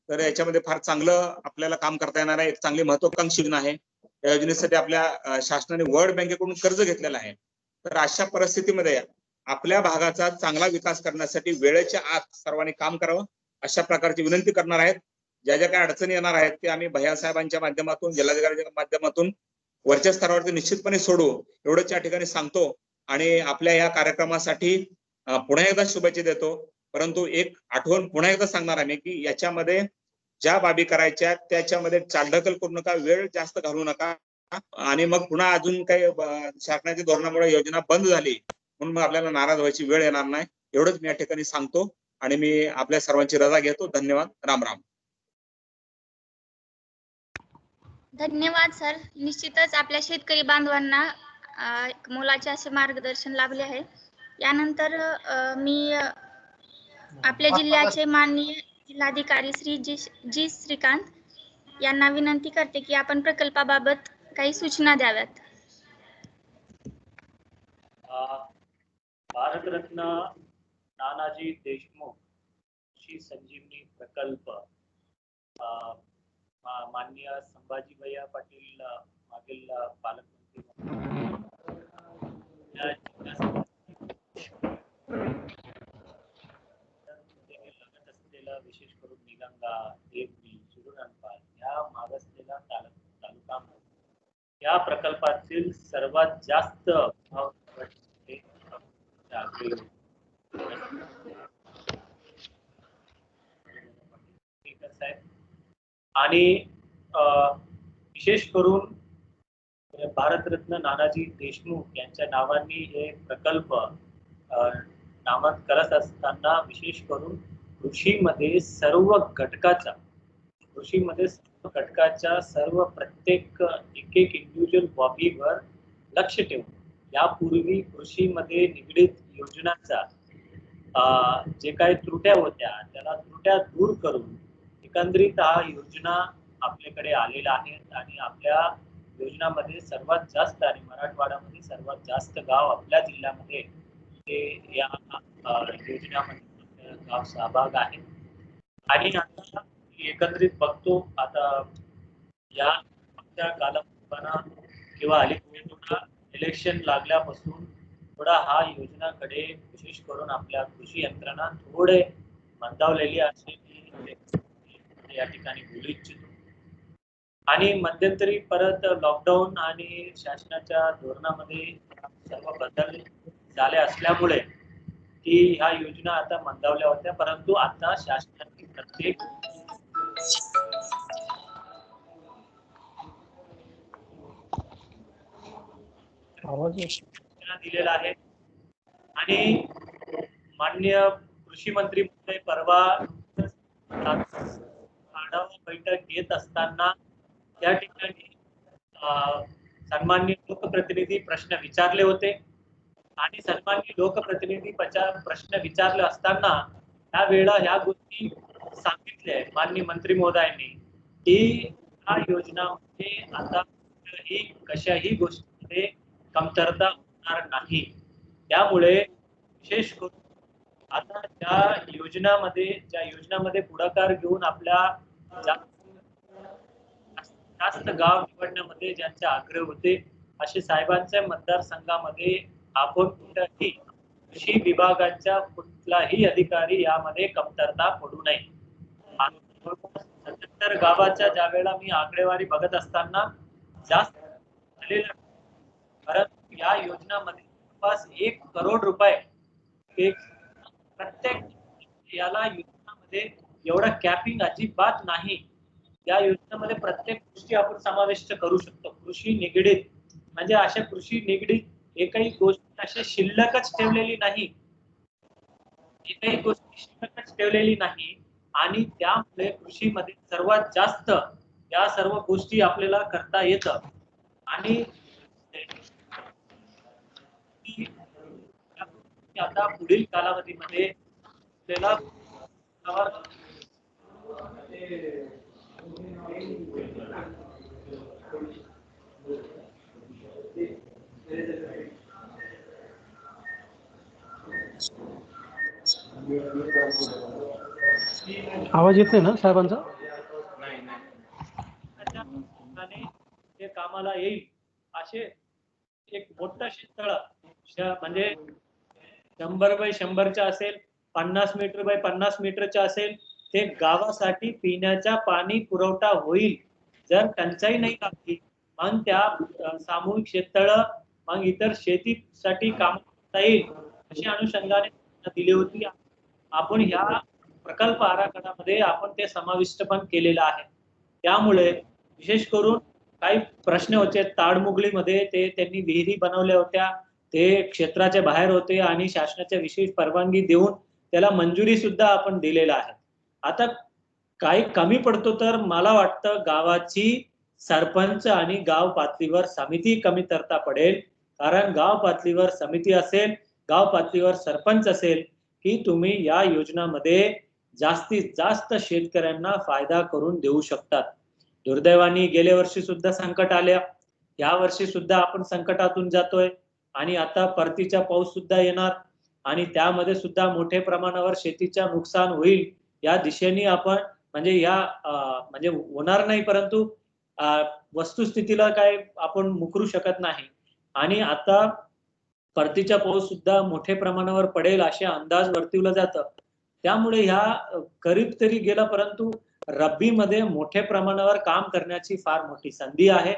तर याच्यामध्ये फार चांगलं आपल्याला काम करता येणार आहे. एक चांगली महत्वाकांक्षी योजना आहे. या योजनेसाठी आपल्या शासनाने वर्ल्ड बँकेकडून कर्ज घेतलेलं आहे. तर अशा परिस्थितीमध्ये आपल्या भागाचा चांगला विकास करण्यासाठी वेळेच्या आत सर्वांनी काम करावं, अशा प्रकारची विनंती करणार आहेत. ज्या ज्या काही अडचणी येणार आहेत ते आम्ही भैयासाहेबांच्या माध्यमातून, जिल्हाधिकाऱ्यांच्या माध्यमातून वरच्या स्तरावरती निश्चितपणे सोडू, एवढंच या ठिकाणी सांगतो. आणि आपल्या या कार्यक्रमासाठी पुन्हा एकदा शुभेच्छा देतो. परंतु एक आठवण पुन्हा एकदा सांगणार आहे की याच्यामध्ये ज्या बाबी करायच्या त्याच्यामध्ये चालढकल करू नका, वेळ जास्त घालू नका आणि मग पुन्हा अजून काही शासनाच्या धोरणामुळे योजना बंद झाली म्हणून मग आपल्याला नाराज व्हायची वेळ येणार नाही. एवढंच मी या ठिकाणी सांगतो आणि मी आपल्या सर्वांची रजा घेतो. धन्यवाद. राम राम. धन्यवाद सर. निश्चितच आपल्या शेतकरी बांधवांना एक मोलाचे असे मार्गदर्शन लाभले आहे. यानंतर मी आपल्या जिल्ह्याचे माननीय जिल्हाधिकारी श्री जी श्रीकांत यांना विनंती करते की आपण प्रकल्पाबाबत काही सूचना द्याव्यात. भारतरत्न नानाजी देशमुख कृषी संजीवनी प्रकल्प माननीय संभाजी भैया पाटील मागील पालकमंत्री लागत असलेला विशेष करून निलंगा, देवणी, शिरूरपाल या मागासलेला तालुका या प्रकल्पातील सर्वात जास्त आणि विशेष करून भारतरत्न नानाजी देशमुख यांच्या नावाने हे प्रकल्प नामांकित करत असताना विशेष करून कृषीमध्ये सर्व घटकाच्या सर्व प्रत्येक एक इंडिव्हिज्युअल बाबीवर लक्ष ठेवून यापूर्वी कृषीमध्ये निगडीत योजनांचा जे काही त्रुट्या होत्या त्याला त्रुट्या दूर करून एकंदरीत हा योजना आपल्याकडे आलेला आहे आणि आपल्या योजनामध्ये सर्वात जास्त आणि मराठवाड्यामध्ये सर्वात जास्त गाव आपल्या जिल्ह्यामध्ये ते या योजनेमध्ये गाव सहभाग आहे. आणि आता एकंदरीत बघतो आता या कालावधीना किंवा अलीकडे इलेक्शन लागल्यापासून थोडा हा योजनाकडे विशेष करून आपल्या कृषी यंत्रणा थोडे मंदावलेली असलेली या ठिकाणी बोलू इच्छितो. आणि मध्यंतरी परत लॉकडाऊन आणि शासनाच्या धोरणामध्ये सर्व बदल झाले असल्यामुळे की ह्या योजना आता मंदावल्या होत्या, परंतु आता शासनाने प्रत्येक सूचना दिलेला आहे. आणि माननीय कृषी मंत्री महोदय परवा आढावा बैठक घेत असताना त्या ठिकाणी सन्माननीय लोकप्रतिनिधी प्रश्न विचारले होते आणि सन्माननीय लोकप्रतिनिधी प्रश्न विचारले असताना त्यावेळेला ह्या गोष्टी सांगितल्या आहेत माननीय मंत्री महोदयांनी की या योजनामध्ये आता कशाही गोष्टीमध्ये कमतरता होणार नाही. त्यामुळे विशेष करून आता ज्या योजनामध्ये पुढाकार घेऊन आपल्या जास्त गाव निवडण्यामध्ये ज्यांचे आग्रह होते असे साहेबांच्या मतदारसंघामध्ये आपण कुठल्याही कृषी विभागाच्या कुठलाही अधिकारी यामध्ये कमतरता पडू नये. 77 गावाच्या ज्या वेळेला मी आकडेवारी बघत असताना जास्त झालेलं, परंतु या योजनामध्ये जवळपास 1 करोड रुपये एक प्रत्येक याला योजनामध्ये एवढं कॅपिंग अजिबात नाही. या योजनेमध्ये प्रत्येक गोष्टी आपण समाविष्ट करू शकतो. कृषी निगडीत म्हणजे अशा कृषी निगडीत एकही गोष्ट अशी शिल्लकच ठेवलेली नाही, एकही गोष्ट शिल्लकच ठेवलेली नाही. आणि त्यामुळे कृषीमध्ये सर्वात जास्त या सर्व गोष्टी आपल्याला करता येतं. आणि आता पुढील कालावधीमध्ये आपल्याला आवाज येत नाही ना साहेबांचा? ते कामाला येईल असे एक मोठं शेततळ म्हणजे 100 बाय 100च्या असेल, 50 मीटर बाय 50 मीटरच्या असेल, ते गावासाठी पिण्याचा पाणी पुरवठा होईल. जर टंचाई नाही लागली मग त्या सामूहिक शेततळ मग इतर शेतीसाठी काम करता येईल अशी अनुषंगाने दिली होती. आपण ह्या प्रकल्प आराखड्यामध्ये आपण ते समाविष्ट पण केलेलं आहे. त्यामुळे विशेष करून काही प्रश्न होते ताडमुगलीमध्ये ते त्यांनी विहिरी बनवल्या होत्या, ते क्षेत्राच्या बाहेर होते आणि शासनाच्या विशेष परवानगी देऊन त्याला मंजुरी सुद्धा आपण दिलेला आहे. आता काही कमी पडतो तर मला वाटतं गावाची सरपंच आणि गाव पातळीवर समिती कमतरता पडेल. कारण गाव पातळीवर समिती असेल, गाव पातळीवर सरपंच असेल की तुम्ही या योजनामध्ये जास्तीत जास्त शेतकऱ्यांना फायदा करून देऊ शकतात. दुर्दैवाने गेल्या वर्षी सुद्धा संकट आल्या, या वर्षी सुद्धा आपण संकटातून जातोय आणि आता परतीचा पाऊस सुद्धा येणार आणि त्यामध्ये सुद्धा मोठ्या प्रमाणावर शेतीचे नुकसान होईल या दिशेने आपण म्हणजे या म्हणजे होणार नाही, परंतु वस्तुस्थितीला काय आपण मुकरू शकत नाही. आणि आता परतीचा पाऊस सुद्धा मोठ्या प्रमाणावर पडेल असे अंदाज वर्तवला जातं. त्यामुळे ह्या करीब तरी गेला, परंतु रब्बी मध्ये मोठ्या प्रमाणावर काम करण्याची फार मोठी संधी आहे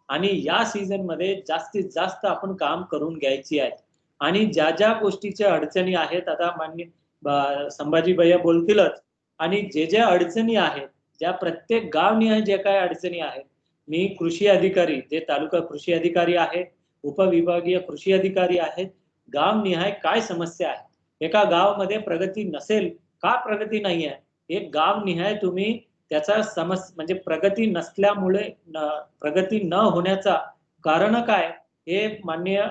आणि या सीझन मध्ये जास्तीत जास्त आपण काम करून घ्यायची आहेत. आणि ज्या ज्या गोष्टीच्या अडचणी आहेत आता माननीय संभाजी भैया बोलतीलच, आणि जे ज्या अडचणी आहेत ज्या प्रत्येक गावनिहाय जे काय अडचणी आहेत, मी कृषी अधिकारी जे तालुका कृषी अधिकारी आहेत, उपविभागीय कृषी अधिकारी आहेत, गावनिहाय काय समस्या आहे, एका गावामध्ये प्रगती नसेल का प्रगती नाही आहे, एक गावनिहाय तुम्ही त्याचा म्हणजे प्रगती नसल्यामुळे प्रगती न होण्याचा कारण काय हे माननीय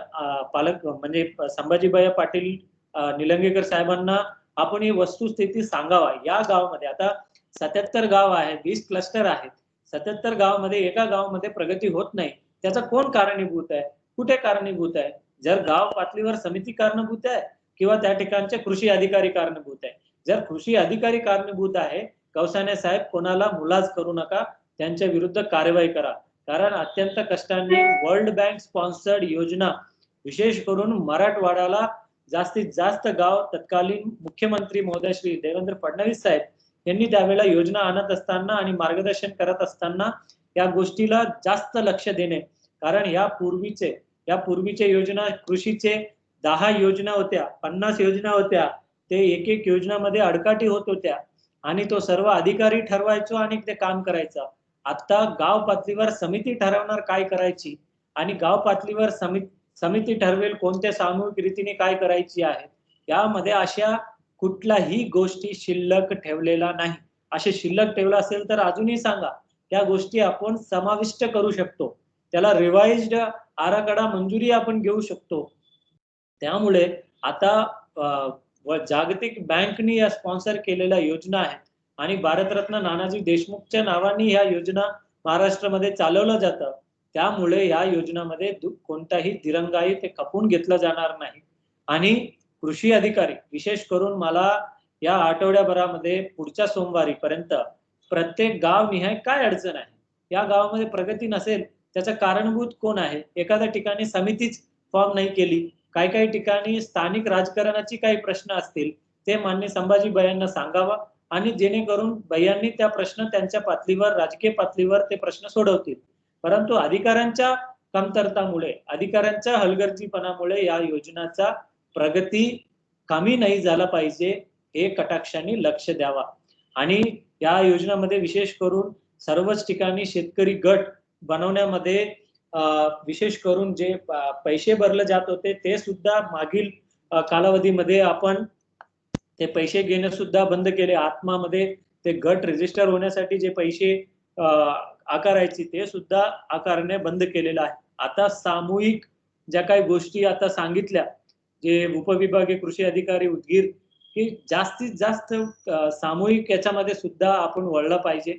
पालक म्हणजे संभाजीभाई पाटील निलंगेकर साहेबांना आपण ही वस्तुस्थिती सांगावा. या गावामध्ये आता 77 गाव आहेत, 20 क्लस्टर आहेत, 77 गावामध्ये एका गावामध्ये प्रगती होत नाही, त्याचा कोण कारणीभूत आहे, कुठे कारणीभूत आहे? जर गाव पातळीवर समिती कारणीभूत आहे किंवा त्या ठिकाणचे कृषी अधिकारी कारणीभूत आहे. जर कृषी अधिकारी कारणीभूत आहे, कौसाने साहेब कोणाला मुलाज करू नका, त्यांच्या विरुद्ध कारवाई करा. कारण अत्यंत कष्टाने वर्ल्ड बँक स्पॉन्सर्ड योजना विशेष करून मराठवाड्याला जास्तीत जास्त गाव तत्कालीन मुख्यमंत्री महोदय श्री देवेंद्र फडणवीस साहेब यांनी त्यावेळेला योजना आणत असताना आणि मार्गदर्शन करत असताना या गोष्टीला जास्त लक्ष देणे. कारण या पूर्वीचे योजना कृषीचे 10 योजना होत्या, 50 योजना होत्या, ते एक एक योजनामध्ये अडकाटी होत होत्या आणि तो सर्व अधिकारी ठरवायचो आणि ते काम करायचं. आता गाव पातळीवर समिती ठरवणार काय करायची आणि गाव पातळीवर समिती ठरवेल कोणत्या सामूहिक रीतीने काय करायची आहे. यामध्ये अशा कुठलाही गोष्टी शिल्लक ठेवलेला नाही. असे शिल्लक ठेवला असेल तर अजूनही सांगा, त्या गोष्टी आपण समाविष्ट करू शकतो, त्याला रिवाइज्ड आराखडा मंजुरी आपण घेऊ शकतो. त्यामुळे आता जागतिक बँकनी या स्पॉन्सर केलेल्या योजना आहेत आणि भारतरत्न नानाजी देशमुखच्या नावाने ह्या योजना महाराष्ट्रामध्ये चालवल्या जातं. त्यामुळे या योजनामध्ये कोणताही दिरंगाई ते खपून घेतलं जाणार नाही. आणि कृषी अधिकारी विशेष करून मला या आठवड्याभरामध्ये पुढच्या सोमवारी पर्यंत प्रत्येक गाव निहाय काय अडचण आहे, या गावामध्ये प्रगती नसेल त्याचं कारणभूत कोण आहे, एखाद्या ठिकाणी समितीच फॉर्म नाही केली, काही ठिकाणी स्थानिक राजकारणाची काही प्रश्न असतील ते माननीय संभाजी भैयांना सांगावा आणि जेणेकरून भैयांनी त्या प्रश्न त्यांच्या पातळीवर राजकीय पातळीवर ते प्रश्न सोडवतील. परंतु अधिकाऱ्यांच्या कमतरतामुळे, अधिकाऱ्यांच्या हलगर्जीपणामुळे या योजनाचा प्रगती कमी नाही झाला पाहिजे, हे कटाक्षाने लक्ष द्यावा. आणि या योजनामध्ये विशेष करून सर्वच ठिकाणी शेतकरी गट बनवण्यामध्ये विशेष करून जे पैसे भरले जात होते ते सुद्धा मागील कालावधीमध्ये आपण ते पैसे घेणं सुद्धा बंद केले. आत्मामध्ये ते गट रजिस्टर होण्यासाठी जे पैसे आकारायचे ते सुद्धा आकारणे बंद केलेलं आहे. आता सामूहिक ज्या काही गोष्टी आता सांगितल्या, जे उपविभागीय कृषी अधिकारी उदगीर, की जास्तीत जास्त सामूहिक याच्यामध्ये सुद्धा आपण वळलं पाहिजे.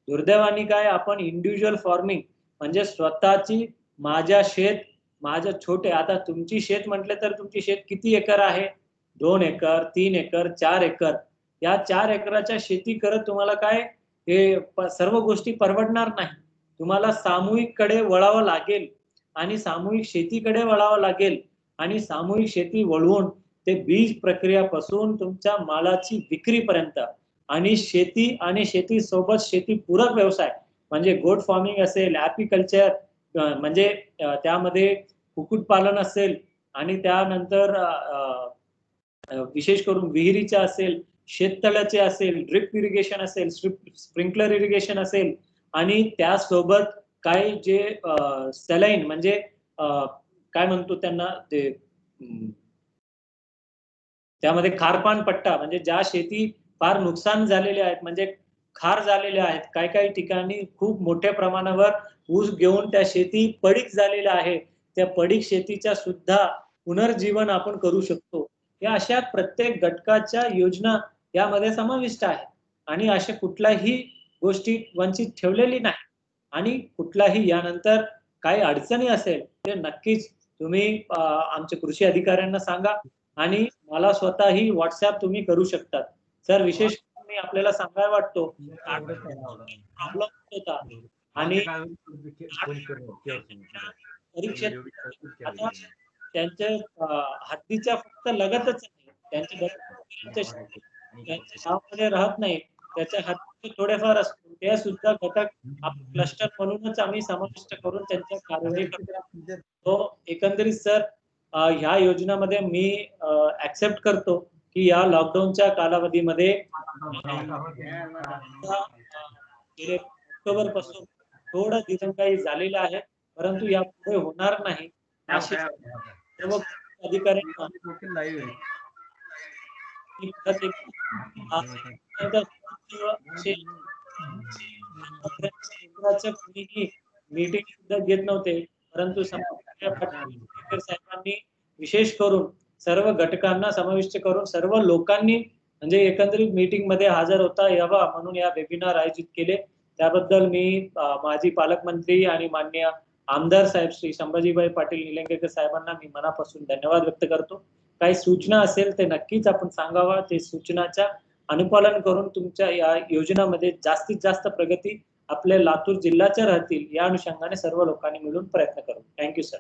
दुर्दैवाने काय आपण इंडिव्हिज्युअल फार्मिंग म्हणजे स्वतःची माझ्या शेत, माझं छोटे, आता तुमची शेत म्हटले तर तुमची शेत किती एकर आहे, 2 एकर, 3 एकर, 4 एकर, या 4 एकराच्या शेती करत तुम्हाला काय हे सर्व गोष्टी परवडणार नाही. तुम्हाला सामूहिककडे वळावं लागेल आणि सामूहिक शेतीकडे वळावं लागेल आणि सामूहिक शेती वळवून ते बीज प्रक्रियापासून तुमच्या मालाची विक्रीपर्यंत आणि शेती सोबत शेती पूरक व्यवसाय म्हणजे गोट फार्मिंग असेल, ॲपिकल्चर म्हणजे त्यामध्ये कुक्कुटपालन असेल आणि त्यानंतर विशेष करून विहिरीचे असेल, शेततळ्याचे असेल, ड्रिप इरिगेशन असेल, स्प्रिंकलर इरिगेशन असेल आणि त्यासोबत काही जे सलाईन म्हणजे काय म्हणतो त्यांना ते त्यामध्ये खारपान पट्टा म्हणजे ज्या शेती फार नुकसान झालेले आहेत म्हणजे खार झालेले आहेत, काही ठिकाणी खूप मोठ्या प्रमाणावर ऊस घेऊन त्या शेती पडीक झालेल्या आहे, त्या पडीक शेतीच्या सुद्धा पुनर्जीवन आपण करू शकतो. या अशा प्रत्येक घटकाच्या योजना यामध्ये समाविष्ट आहेत आणि अशा कुठल्याही गोष्टी वंचित ठेवलेली नाही. आणि कुठलाही यानंतर काही अडचणी असेल ते नक्कीच तुम्ही आमच्या कृषी अधिकाऱ्यांना सांगा आणि मला स्वतःही व्हॉट्सअप तुम्ही करू शकतात. सर विशेष मी आपल्याला सांगायला वाटतो प्रॉब्लेम होता आणि परीक्षेत आता त्यांच्या हद्दीच्या फक्त लगतच नाही, त्यांच्या गावामध्ये राहत नाही, त्याच्या हद्दीचे थोडेफार असतो ते सुद्धा घटक क्लस्टर म्हणूनच आम्ही समाविष्ट करून त्यांच्या कारवाई करतो. तो एकंदरीत सर ह्या योजनामध्ये मी ऍक्सेप्ट करतो की या लॉकडाऊनच्या कालावधीमध्ये ऑक्टोबर पासून थोडं दिरंगाई झालेलं आहे, परंतु यापुढे होणार नाही असे सर्व अधिकाऱ्यांना मीटिंग सुद्धा घेत नव्हते, परंतु साहेबांनी विशेष करून सर्व घटकांना समाविष्ट करून सर्व लोकांनी म्हणजे एकंदरीत मीटिंग मध्ये हजर होता यावा म्हणून या वेबिनार आयोजित केले. त्याबद्दल मी माजी पालकमंत्री आणि माननीय आमदार साहेब श्री संभाजीभाई पाटील निलंगेकर साहेबांना मी मनापासून धन्यवाद व्यक्त करतो. काही सूचना असेल ते नक्कीच आपण सांगावा, ते सूचनाच्या अनुपालन करून तुमच्या या योजनामध्ये जास्तीत जास्त प्रगती आपल्या लातूर जिल्ह्याच्या राहतील या अनुषंगाने सर्व लोकांनी मिळून प्रयत्न करू. Thank you sir.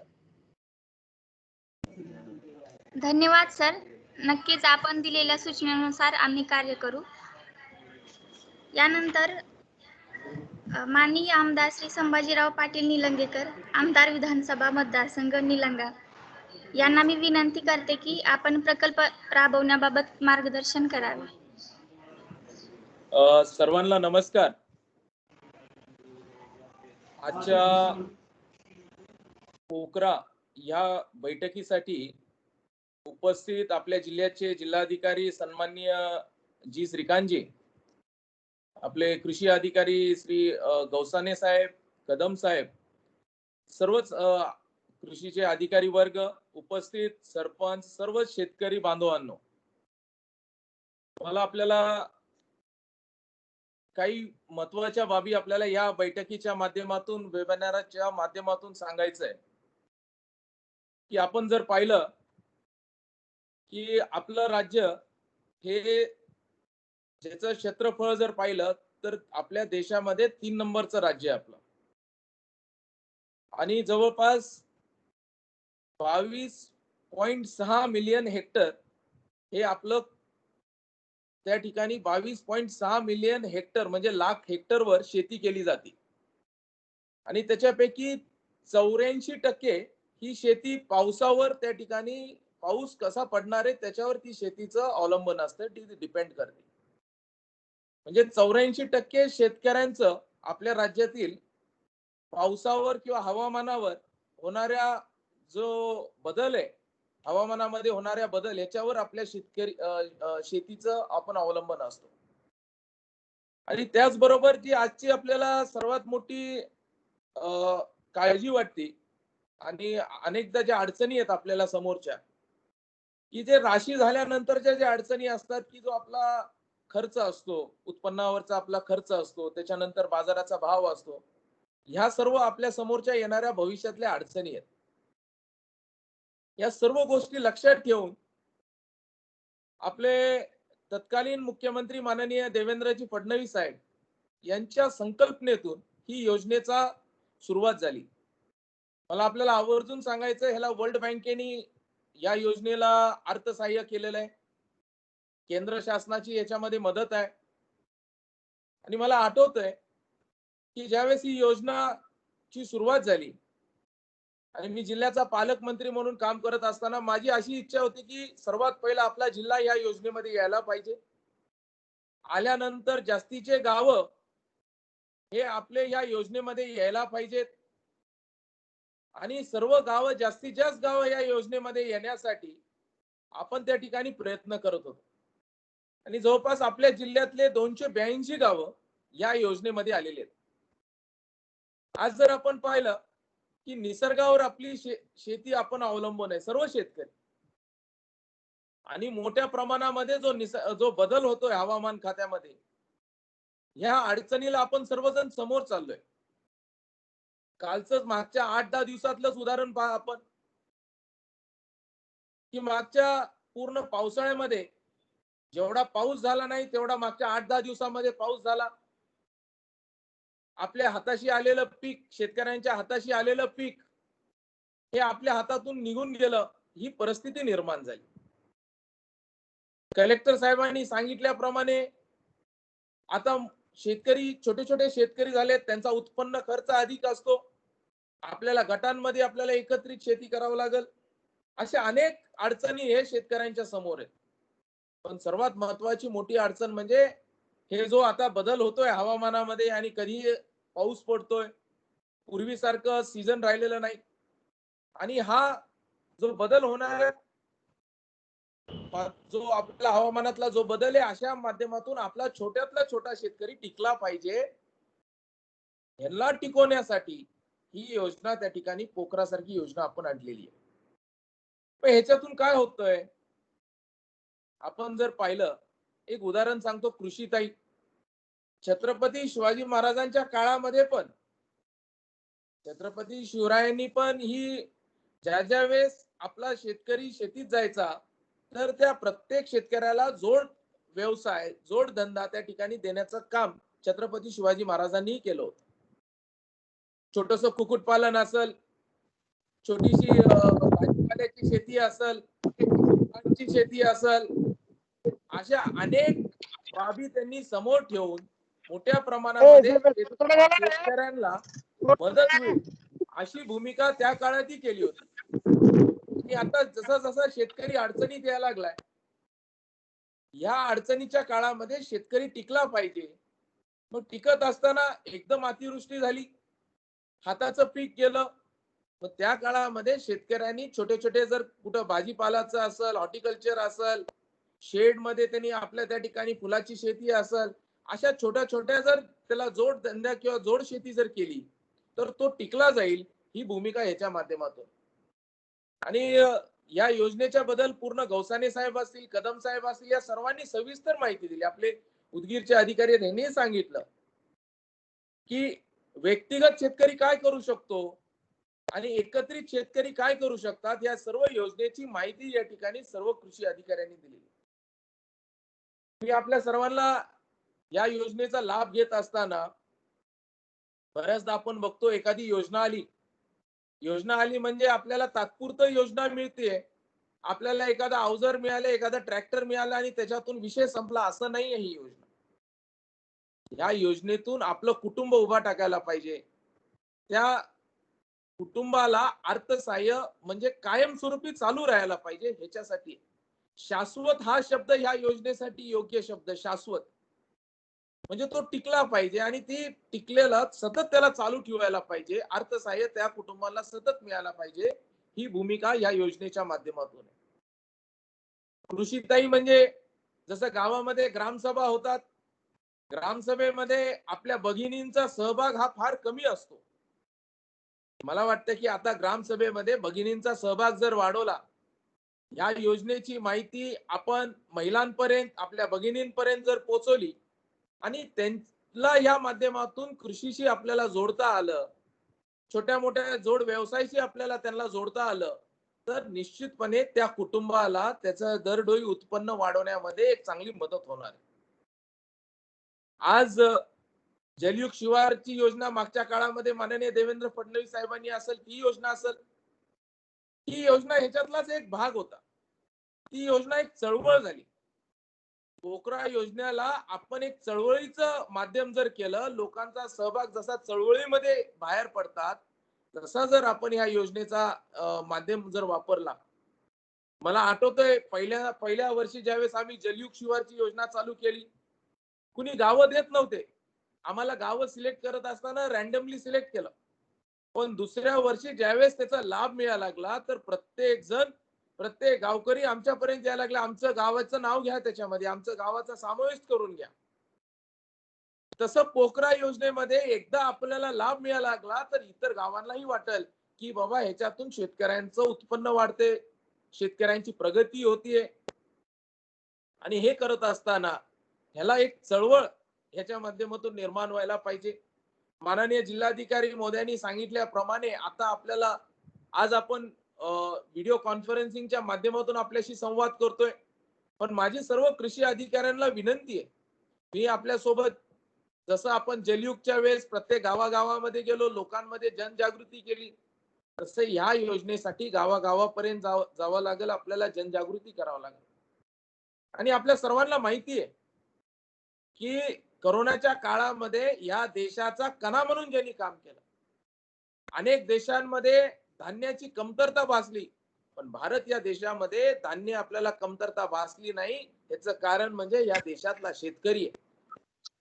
धन्यवाद सर. नक्कीच आपण दिलेल्या सूचनेनुसार आम्ही कार्य करू. यानंतर माननीय आमदार श्री संभाजीराव पाटील निलंगेकर, आमदार विधानसभा मतदारसंघ निलंगा, यांना मी विनंती करते की आपण प्रकल्प राबवण्याबाबत मार्गदर्शन करावे. सर्वांना नमस्कार. आजच्या पोकरा या बैठकीसाठी उपस्थित आपल्या जिल्ह्याचे जिल्हाधिकारी सन्माननीय जी श्रीकांतजी, आपले कृषी अधिकारी श्री गौसाने साहेब, कदम साहेब, सर्वच कृषीचे अधिकारी वर्ग, उपस्थित सरपंच, सर्व शेतकरी बांधवांनो, मला आपल्याला काही महत्वाच्या बाबी आपल्याला या बैठकीच्या माध्यमातून, वेबिनारच्या माध्यमातून सांगायचं आहे की आपण जर पाहिलं की आपलं राज्य हे ज्याचं क्षेत्रफळ जर पाहिलं तर आपल्या देशामध्ये 3 नंबरचं राज्य आहे आपलं, आणि जवळपास 22.6 मिलियन हेक्टर हे आपलं, त्या ठिकाणी 22.6 मिलियन हेक्टर म्हणजे लाख हेक्टरवर शेती केली जाते, आणि त्याच्यापैकी 84% ही शेती पावसावर, त्या ठिकाणी पाऊस कसा पडणार आहे त्याच्यावर ती शेतीचं अवलंबन असतं, ती डिपेंड करते. म्हणजे 84% शेतकऱ्यांचं आपल्या राज्यातील पावसावर किंवा हवामानावर होणाऱ्या जो बदल आहे, हवामानामध्ये होणाऱ्या बदल याच्यावर आपल्या शेतीचं आपण अवलंबन असतो. आणि त्याचबरोबर जी आजची आपल्याला सर्वात मोठी काळजी वाटते आणि अनेकदा ज्या अडचणी आहेत आपल्याला समोरच्या, की जे राशी झाल्यानंतरच्या ज्या अडचणी असतात, की जो आपला खर्च असतो, उत्पन्नावरचा आपला खर्च असतो, त्याच्यानंतर बाजाराचा भाव असतो, ह्या सर्व आपल्या समोरच्या येणाऱ्या भविष्यातल्या अडचणी आहेत. या सर्व गोष्टी लक्षात ठेवून आपले तत्कालीन मुख्यमंत्री माननीय देवेंद्रजी फडणवीस साहेब यांच्या संकल्पनेतून ही योजनेचा सुरुवात झाली. मला आपल्याला आवर्जून सांगायचं, ह्याला वर्ल्ड बँकेने या योजनेला अर्थसहाय्य केलेलं आहे, केंद्र शासनाची याच्यामध्ये मदत आहे. आणि मला आठवतंय की ज्यावेळेस ही योजनाची सुरुवात झाली आणि मी जिल्ह्याचा पालकमंत्री म्हणून काम करत असताना माझी अशी इच्छा होती की सर्वात पहिला आपला जिल्हा या योजनेमध्ये यायला पाहिजे, आल्यानंतर जास्तीचे गावं हे आपले या योजनेमध्ये यायला पाहिजेत, आणि सर्व गावं, जास्तीत जास्त गावं या योजनेमध्ये येण्यासाठी आपण त्या ठिकाणी प्रयत्न करत होतो. आणि जवळपास आपल्या जिल्ह्यातले 282 गावं या योजनेमध्ये आलेले आहेत. आज जर आपण पाहिलं की निसर्गावर आपली शेती आपण अवलंबून आहे, सर्व शेतकरी, आणि मोठ्या प्रमाणामध्ये जो बदल होतोय हवामान खात्यामध्ये, ह्या अडचणीला आपण सर्वजण समोर चाललोय. कालच मागच्या 8-10 दिवसातलंच उदाहरण पहा आपण, की मागच्या पूर्ण पावसाळ्यामध्ये जेवढा पाऊस झाला नाही तेवढा मागच्या 8-10 दिवसामध्ये पाऊस झाला. आपल्या हाताशी आलेलं पीक, शेतकऱ्यांच्या हाताशी आलेलं पीक हे आपल्या हातातून निघून गेलं, ही परिस्थिती निर्माण झाली. कलेक्टर साहेबांनी सांगितल्याप्रमाणे आता शेतकरी, छोटे छोटे शेतकरी झालेत, त्यांचा उत्पन्न खर्च अधिक असतो, आपल्याला गटांमध्ये आपल्याला एकत्रित शेती करावं लागेल, अशा अनेक अडचणी हे शेतकऱ्यांच्या समोर आहेत. पण सर्वात महत्वाची मोठी अडचण म्हणजे हे जो आता बदल होतोय हवामानामध्ये, आणि कधी पाऊस पडतोय, पूर्वीसारखं सीझन राहिलेलं नाही, आणि हा जो बदल होणार, जो आपल्या हवामानातला जो बदल आहे, अशा माध्यमातून आपला छोट्यातला छोटा शेतकरी टिकला पाहिजे, ह्याला टिकवण्यासाठी ही योजना, त्या ठिकाणी पोखरासारखी योजना आपण आणलेली आहे. पण ह्याच्यातून काय होतंय, आपण जर पाहिलं, एक उदाहरण सांगतो, कृषीताई. छत्रपती शिवाजी महाराजांच्या काळामध्ये पण छत्रपती शिवरायांनी पण ही ज्या वेळेस आपला शेतकरी शेतीत जायचा, तर त्या प्रत्येक शेतकऱ्याला जोड व्यवसाय, जोड धंदा त्या ठिकाणी देण्याचं काम छत्रपती शिवाजी महाराजांनी केलं होतं. छोटस कुक्कुटपालन असेल, छोटीशी भाजीपाल्याची शेती असेल, फळांची शेती असेल, अशा अनेक बाबी त्यांनी समोर ठेवून मोठ्या प्रमाणामध्ये शेतकऱ्यांना मदत होईल अशी भूमिका त्या काळातही केली होती. आणि आता जसा जसा शेतकरी अडचणीत यायला लागलाय, या अडचणीच्या काळामध्ये शेतकरी टिकला पाहिजे. मग टिकत असताना एकदम अतिवृष्टी झाली, हाताचं पीक गेलं, मग त्या काळामध्ये शेतकऱ्यांनी छोटे छोटे, जर कुठं भाजीपालाचं असेल, हॉर्टिकल्चर असेल, शेड मध्ये त्यांनी आपल्या त्या ठिकाणी फुलाची शेती असेल, अशा छोट्या छोट्या जर त्याला जोड धंदा किंवा जोड शेती जर केली तर तो टिकला जाईल, ही भूमिका ह्याच्या माध्यमातून. आणि या योजनेच्या बद्दल पूर्ण गौसाने साहेब असतील, कदम साहेब असतील, या सर्वांनी सविस्तर माहिती दिली. आपले उदगीरचे अधिकारी त्यांनी सांगितलं की व्यक्तिगत शेतकरी काय करू शकतो आणि एकत्रित शेतकरी काय करू शकतात, या सर्व योजनेची माहिती या ठिकाणी सर्व कृषी अधिकाऱ्यांनी दिली. मी आपल्या सर्वांना या योजनेचा लाभ घेत असताना बऱ्याचदा आपण बघतो एखादी योजना आली म्हणजे आपल्याला तात्पुरतं योजना मिळते, आपल्याला एखादा अवजार मिळाले, एखादा ट्रॅक्टर मिळाला आणि त्याच्यातून विषय संपला, असं नाहीये ही योजना. या योजनेतून आपलं कुटुंब उभा टाकायला पाहिजे, त्या कुटुंबाला अर्थसहाय्य म्हणजे कायमस्वरूपी चालू राहायला पाहिजे, ह्याच्यासाठी शाश्वत हा शब्द ह्या योजनेसाठी योग्य शब्द. शाश्वत म्हणजे तो टिकला पाहिजे आणि ती टिकलेला सतत त्याला चालू ठेवायला पाहिजे, अर्थसहाय्य त्या कुटुंबाला सतत मिळायला पाहिजे, ही भूमिका या योजनेच्या माध्यमातून आहे. कृषीताई म्हणजे जसं गावामध्ये ग्रामसभा होतात, ग्रामसभेमध्ये आपल्या भगिनींचा सहभाग हा फार कमी असतो. मला वाटतं की आता ग्रामसभेमध्ये भगिनींचा सहभाग जर वाढवला, या योजनेची माहिती आपण महिलांपर्यंत, आपल्या भगिनींपर्यंत जर पोहोचवली आणि त्यांना या माध्यमातून कृषीशी आपल्याला जोडता आलं, छोट्या मोठ्या जोड व्यवसायाशी आपल्याला त्यांना जोडता आलं, तर निश्चितपणे त्या कुटुंबाला त्याचं दरडोई उत्पन्न वाढवण्यामध्ये एक चांगली मदत होणार आहे. आज जलयुग शिवारची योजना मागच्या काळामध्ये माननीय देवेंद्र फडणवीस साहेबांनी असेल, ही योजना असेल, ही योजना ह्याच्यातलाच एक भाग होता. ती योजना एक चळवळ झाली. पोकरा योजनेला आपण एक चळवळीचं माध्यम जर केलं, लोकांचा सहभाग जसा चळवळीमध्ये बाहेर पडतात, तसा जर आपण ह्या योजनेचा माध्यम जर वापरला. मला आठवतंय पहिल्या वर्षी ज्यावेळेस आम्ही जलयुग शिवारची योजना चालू केली, कुणी गावं देत नव्हते. आम्हाला गावं सिलेक्ट करत असताना रॅन्डमली सिलेक्ट केलं. पण दुसऱ्या वर्षी ज्यावेळेस त्याचा लाभ मिळायला लागला, तर प्रत्येक गावकरी आमच्यापर्यंत यायला लागला, आमचं गावाचं नाव घ्या, त्याच्यामध्ये आमचं गावाचा समावेश करून घ्या. तसं पोकरा योजनेमध्ये एकदा आपल्याला लाभ मिळायला लागला, तर इतर गावांनाही वाटेल की बाबा ह्याच्यातून शेतकऱ्यांचं उत्पन्न वाढते, शेतकऱ्यांची प्रगती होतीये. आणि हे करत असताना ह्याला एक चळवळ ह्याच्या माध्यमातून निर्माण व्हायला पाहिजे. माननीय जिल्हाधिकारी महोदयांनी सांगितल्याप्रमाणे आता आपल्याला आज आपण व्हिडिओ कॉन्फरन्सिंगच्या माध्यमातून आपल्याशी संवाद करतोय, पण माझी सर्व कृषी अधिकाऱ्यांना विनंती आहे, मी आपल्यासोबत जसं आपण जलयुगच्या वेळेस प्रत्येक गावागावामध्ये गेलो, लोकांमध्ये जनजागृती केली, तसं ह्या योजनेसाठी गावागावापर्यंत जावं लागेल, आपल्याला जनजागृती करावं लागेल. आणि आपल्या सर्वांना माहिती आहे की कोरोनाच्या काळामध्ये या देशाचा कणा म्हणून ज्यांनी काम केलं, अनेक देशांमध्ये धान्याची कमतरता भासली, पण भारत या देशामध्ये धान्य आपल्याला कमतरता भासली नाही, याचं कारण म्हणजे या देशातला शेतकरी आहे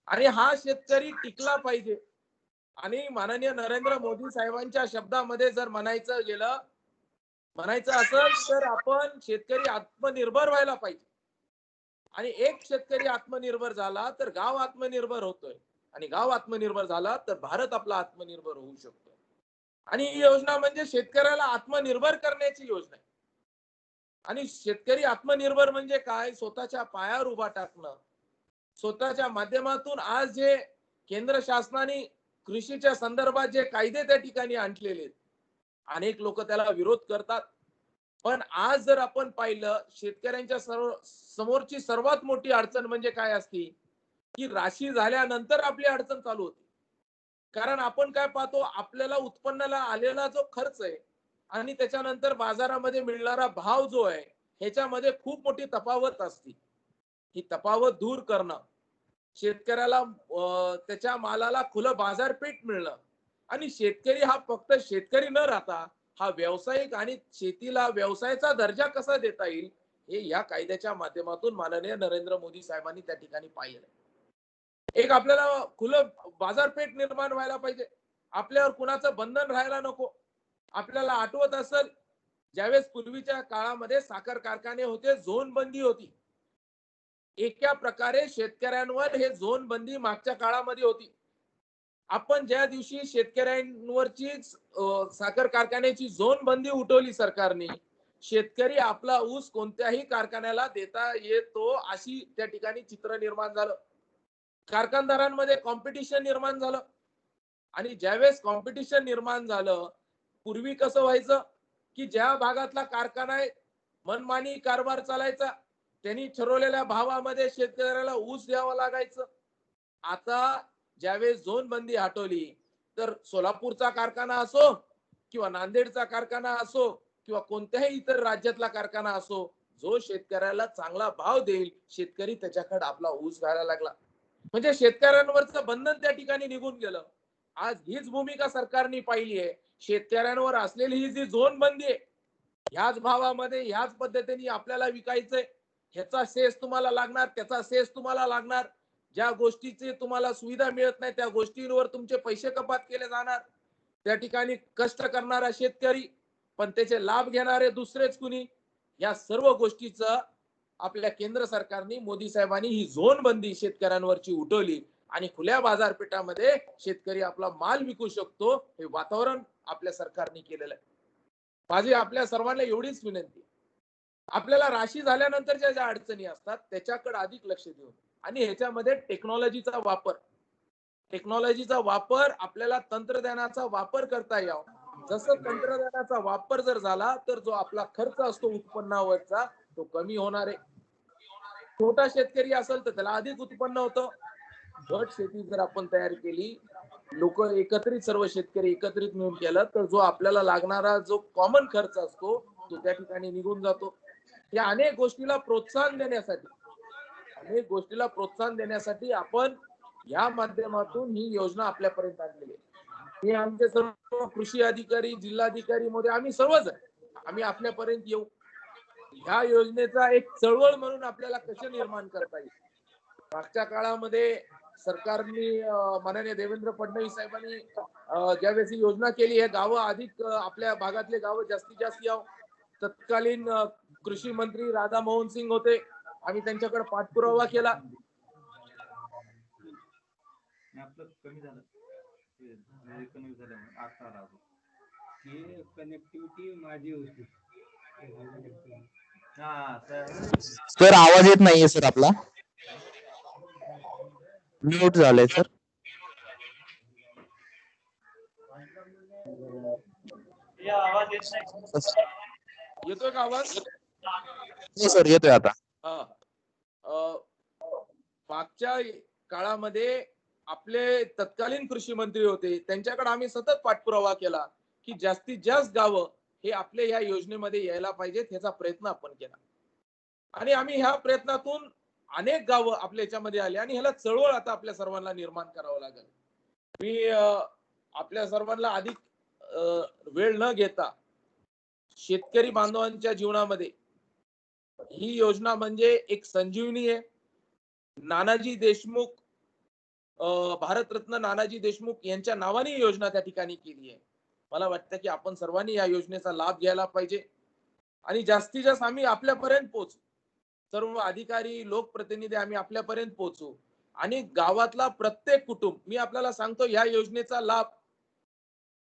आणि हा शेतकरी टिकला पाहिजे. आणि माननीय नरेंद्र मोदी साहेबांच्या शब्दामध्ये जर म्हणायचं असेल, तर आपण शेतकरी आत्मनिर्भर व्हायला पाहिजे. आणि एक शेतकरी आत्मनिर्भर झाला तर गाव आत्मनिर्भर होतोय, आणि गाव आत्मनिर्भर झाला तर भारत आपला आत्मनिर्भर होऊ शकतो. आणि ही योजना म्हणजे शेतकऱ्याला आत्मनिर्भर करण्याची योजना आहे. आणि शेतकरी आत्मनिर्भर म्हणजे काय? स्वतःच्या पायावर उभा टाकणं. स्वतःच्या माध्यमातून आज जे केंद्र शासनाने कृषीच्या संदर्भात जे कायदे त्या ठिकाणी आणलेले आहेत, अनेक लोक त्याला विरोध करतात, पण आज जर आपण पाहिलं, शेतकऱ्यांच्या समोरची सर्वात मोठी अडचण म्हणजे काय असती, की राशी झाल्यानंतर आपली अडचण चालू होती. कारण आपण काय पाहतो, आपल्याला उत्पन्नाला आलेला जो खर्च आहे आणि त्याच्यानंतर बाजारामध्ये मिळणारा भाव जो आहे, ह्याच्यामध्ये खूप मोठी तफावत असते. ही तफावत दूर करणं, शेतकऱ्याला त्याच्या मालाला खुलं बाजारपेठ मिळणं, आणि शेतकरी हा फक्त शेतकरी न राहता हा व्यावसायिक आणि शेतीला व्यवसायाचा दर्जा कसा देता येईल, हे या कायद्याच्या माध्यमातून माननीय नरेंद्र मोदी साहेबांनी त्या ठिकाणी पाहिलं. एक आपल्याला खुलं बाजारपेठ निर्माण व्हायला पाहिजे, आपल्यावर कुणाचं बंधन राहायला नको. आपल्याला आठवत असेल, ज्यावेळेस पूर्वीच्या काळामध्ये साखर कारखाने होते, झोन बंदी होती, एका प्रकारे शेतकऱ्यांवर हे झोन बंदी मागच्या काळामध्ये होती. आपण ज्या दिवशी शेतकऱ्यांवरची साखर कारखान्याची झोन बंदी उठवली सरकारने, शेतकरी आपला ऊस कोणत्याही कारखान्याला देता येतो, अशी त्या ठिकाणी चित्र निर्माण झालं. कारखानदारांमध्ये कॉम्पिटिशन निर्माण झालं. आणि ज्यावेळेस कॉम्पिटिशन निर्माण झालं, पूर्वी कसं व्हायचं की ज्या भागातला कारखाना आहे, मनमानी कारभार चालायचा, त्यांनी ठरवलेल्या भावामध्ये शेतकऱ्याला ऊस द्यावा लागायचं. आता ज्यावेळेस झोन बंदी हटवली, तर सोलापूरचा कारखाना असो किंवा नांदेडचा कारखाना असो किंवा कोणत्याही इतर राज्यातला कारखाना असो, जो शेतकऱ्याला चांगला भाव देईल, शेतकरी त्याच्याकडे आपला ऊस घ्यायला लागला. म्हणजे शेतकऱ्यांवरचं बंधन त्या ठिकाणी निघून गेलं. आज हीच भूमिका सरकारने पाहिली आहे. शेतकऱ्यांवर असलेली ही जी झोन बंदी आहे, ह्याच भावामध्ये ह्याच पद्धतीने आपल्याला विकायचंय, ह्याचा सेस तुम्हाला लागणार, त्याचा सेस तुम्हाला लागणार. ज्या गोष्टीची तुम्हाला सुविधा मिळत नाही त्या गोष्टींवर तुमचे पैसे कपात केले जाणार. त्या ठिकाणी कष्ट करणारा शेतकरी, पण त्याचे लाभ घेणारे दुसरेच कुणी. या सर्व गोष्टीचं आपल्या केंद्र सरकारने, मोदी साहेबांनी ही झोन बंदी शेतकऱ्यांवरची उठवली आणि खुल्या बाजारपेठामध्ये शेतकरी आपला माल विकू शकतो, हे वातावरण आपल्या सरकारने केलेलं आहे. माझी आपल्या सर्वांना एवढीच विनंती, आपल्याला राशी झाल्यानंतरच्या ज्या अडचणी असतात त्याच्याकडे अधिक लक्ष देऊन आणि ह्याच्यामध्ये टेक्नॉलॉजीचा वापर आपल्याला तंत्रज्ञानाचा वापर करता यावा. जसं तंत्रज्ञानाचा वापर जर झाला तर जो आपला खर्च असतो उत्पन्नावरचा तो कमी होणार आहे. छोटा शेतकरी असेल तर त्याला अधिक उत्पन्न होतं. गट शेती जर आपण तयार केली, लोक एकत्रित, सर्व शेतकरी एकत्रित मिळून केलं, तर जो आपल्याला लागणारा जो कॉमन खर्च असतो तो त्या ठिकाणी निघून जातो. या अनेक गोष्टीला प्रोत्साहन देण्यासाठी आपण या माध्यमातून ही योजना आपल्यापर्यंत आणलेली आहे. हे आमचे सर्व कृषी अधिकारी, जिल्हाधिकारी मध्ये आम्ही सर्वच आम्ही आपल्यापर्यंत येऊ. ह्या योजनेचा एक चळवळ म्हणून आपल्याला कसे निर्माण करता येईल. मागच्या काळामध्ये सरकारने, माननीय देवेंद्र फडणवीस साहेबांनी ज्यावेळेस ही योजना केली, हे गावं अधिक, आपल्या भागातले गावं जास्तीत जास्त यावं. तत्कालीन कृषी मंत्री राधा मोहन सिंग होते. आम्ही त्यांच्याकडे पाठपुरावा केला. सर आवाज येत नाहीये सर, आपला म्यूट झालाय सर. आवाज येत नाही. येतोय का आवाज? हो सर, येतोय आता. मागच्या काळामध्ये आपले तत्कालीन कृषी मंत्री होते, त्यांच्याकडे आम्ही सतत पाठपुरावा केला की जास्तीत जास्त गावं हे आपल्या या योजनेमध्ये यायला पाहिजेत, ह्याचा प्रयत्न आपण केला. आणि आम्ही ह्या प्रयत्नातून अनेक गावं आपल्या याच्यामध्ये आले आणि ह्याला चळवळ आता आपल्या सर्वांना निर्माण करावं लागेल. मी आपल्या सर्वांना अधिक वेळ न घेता, शेतकरी बांधवांच्या जीवनामध्ये ही योजना म्हणजे एक संजीवनी आहे. नानाजी देशमुख, भारतरत्न नानाजी देशमुख यांच्या नावाने योजना त्या ठिकाणी केली आहे. मला वाटतं की आपण सर्वांनी या योजनेचा लाभ घ्यायला पाहिजे आणि जास्तीत जास्त आम्ही आपल्यापर्यंत पोहोचू. सर्व अधिकारी, लोकप्रतिनिधी आम्ही आपल्यापर्यंत पोहोचू आणि गावातला प्रत्येक कुटुंब, मी आपल्याला सांगतो, या योजनेचा लाभ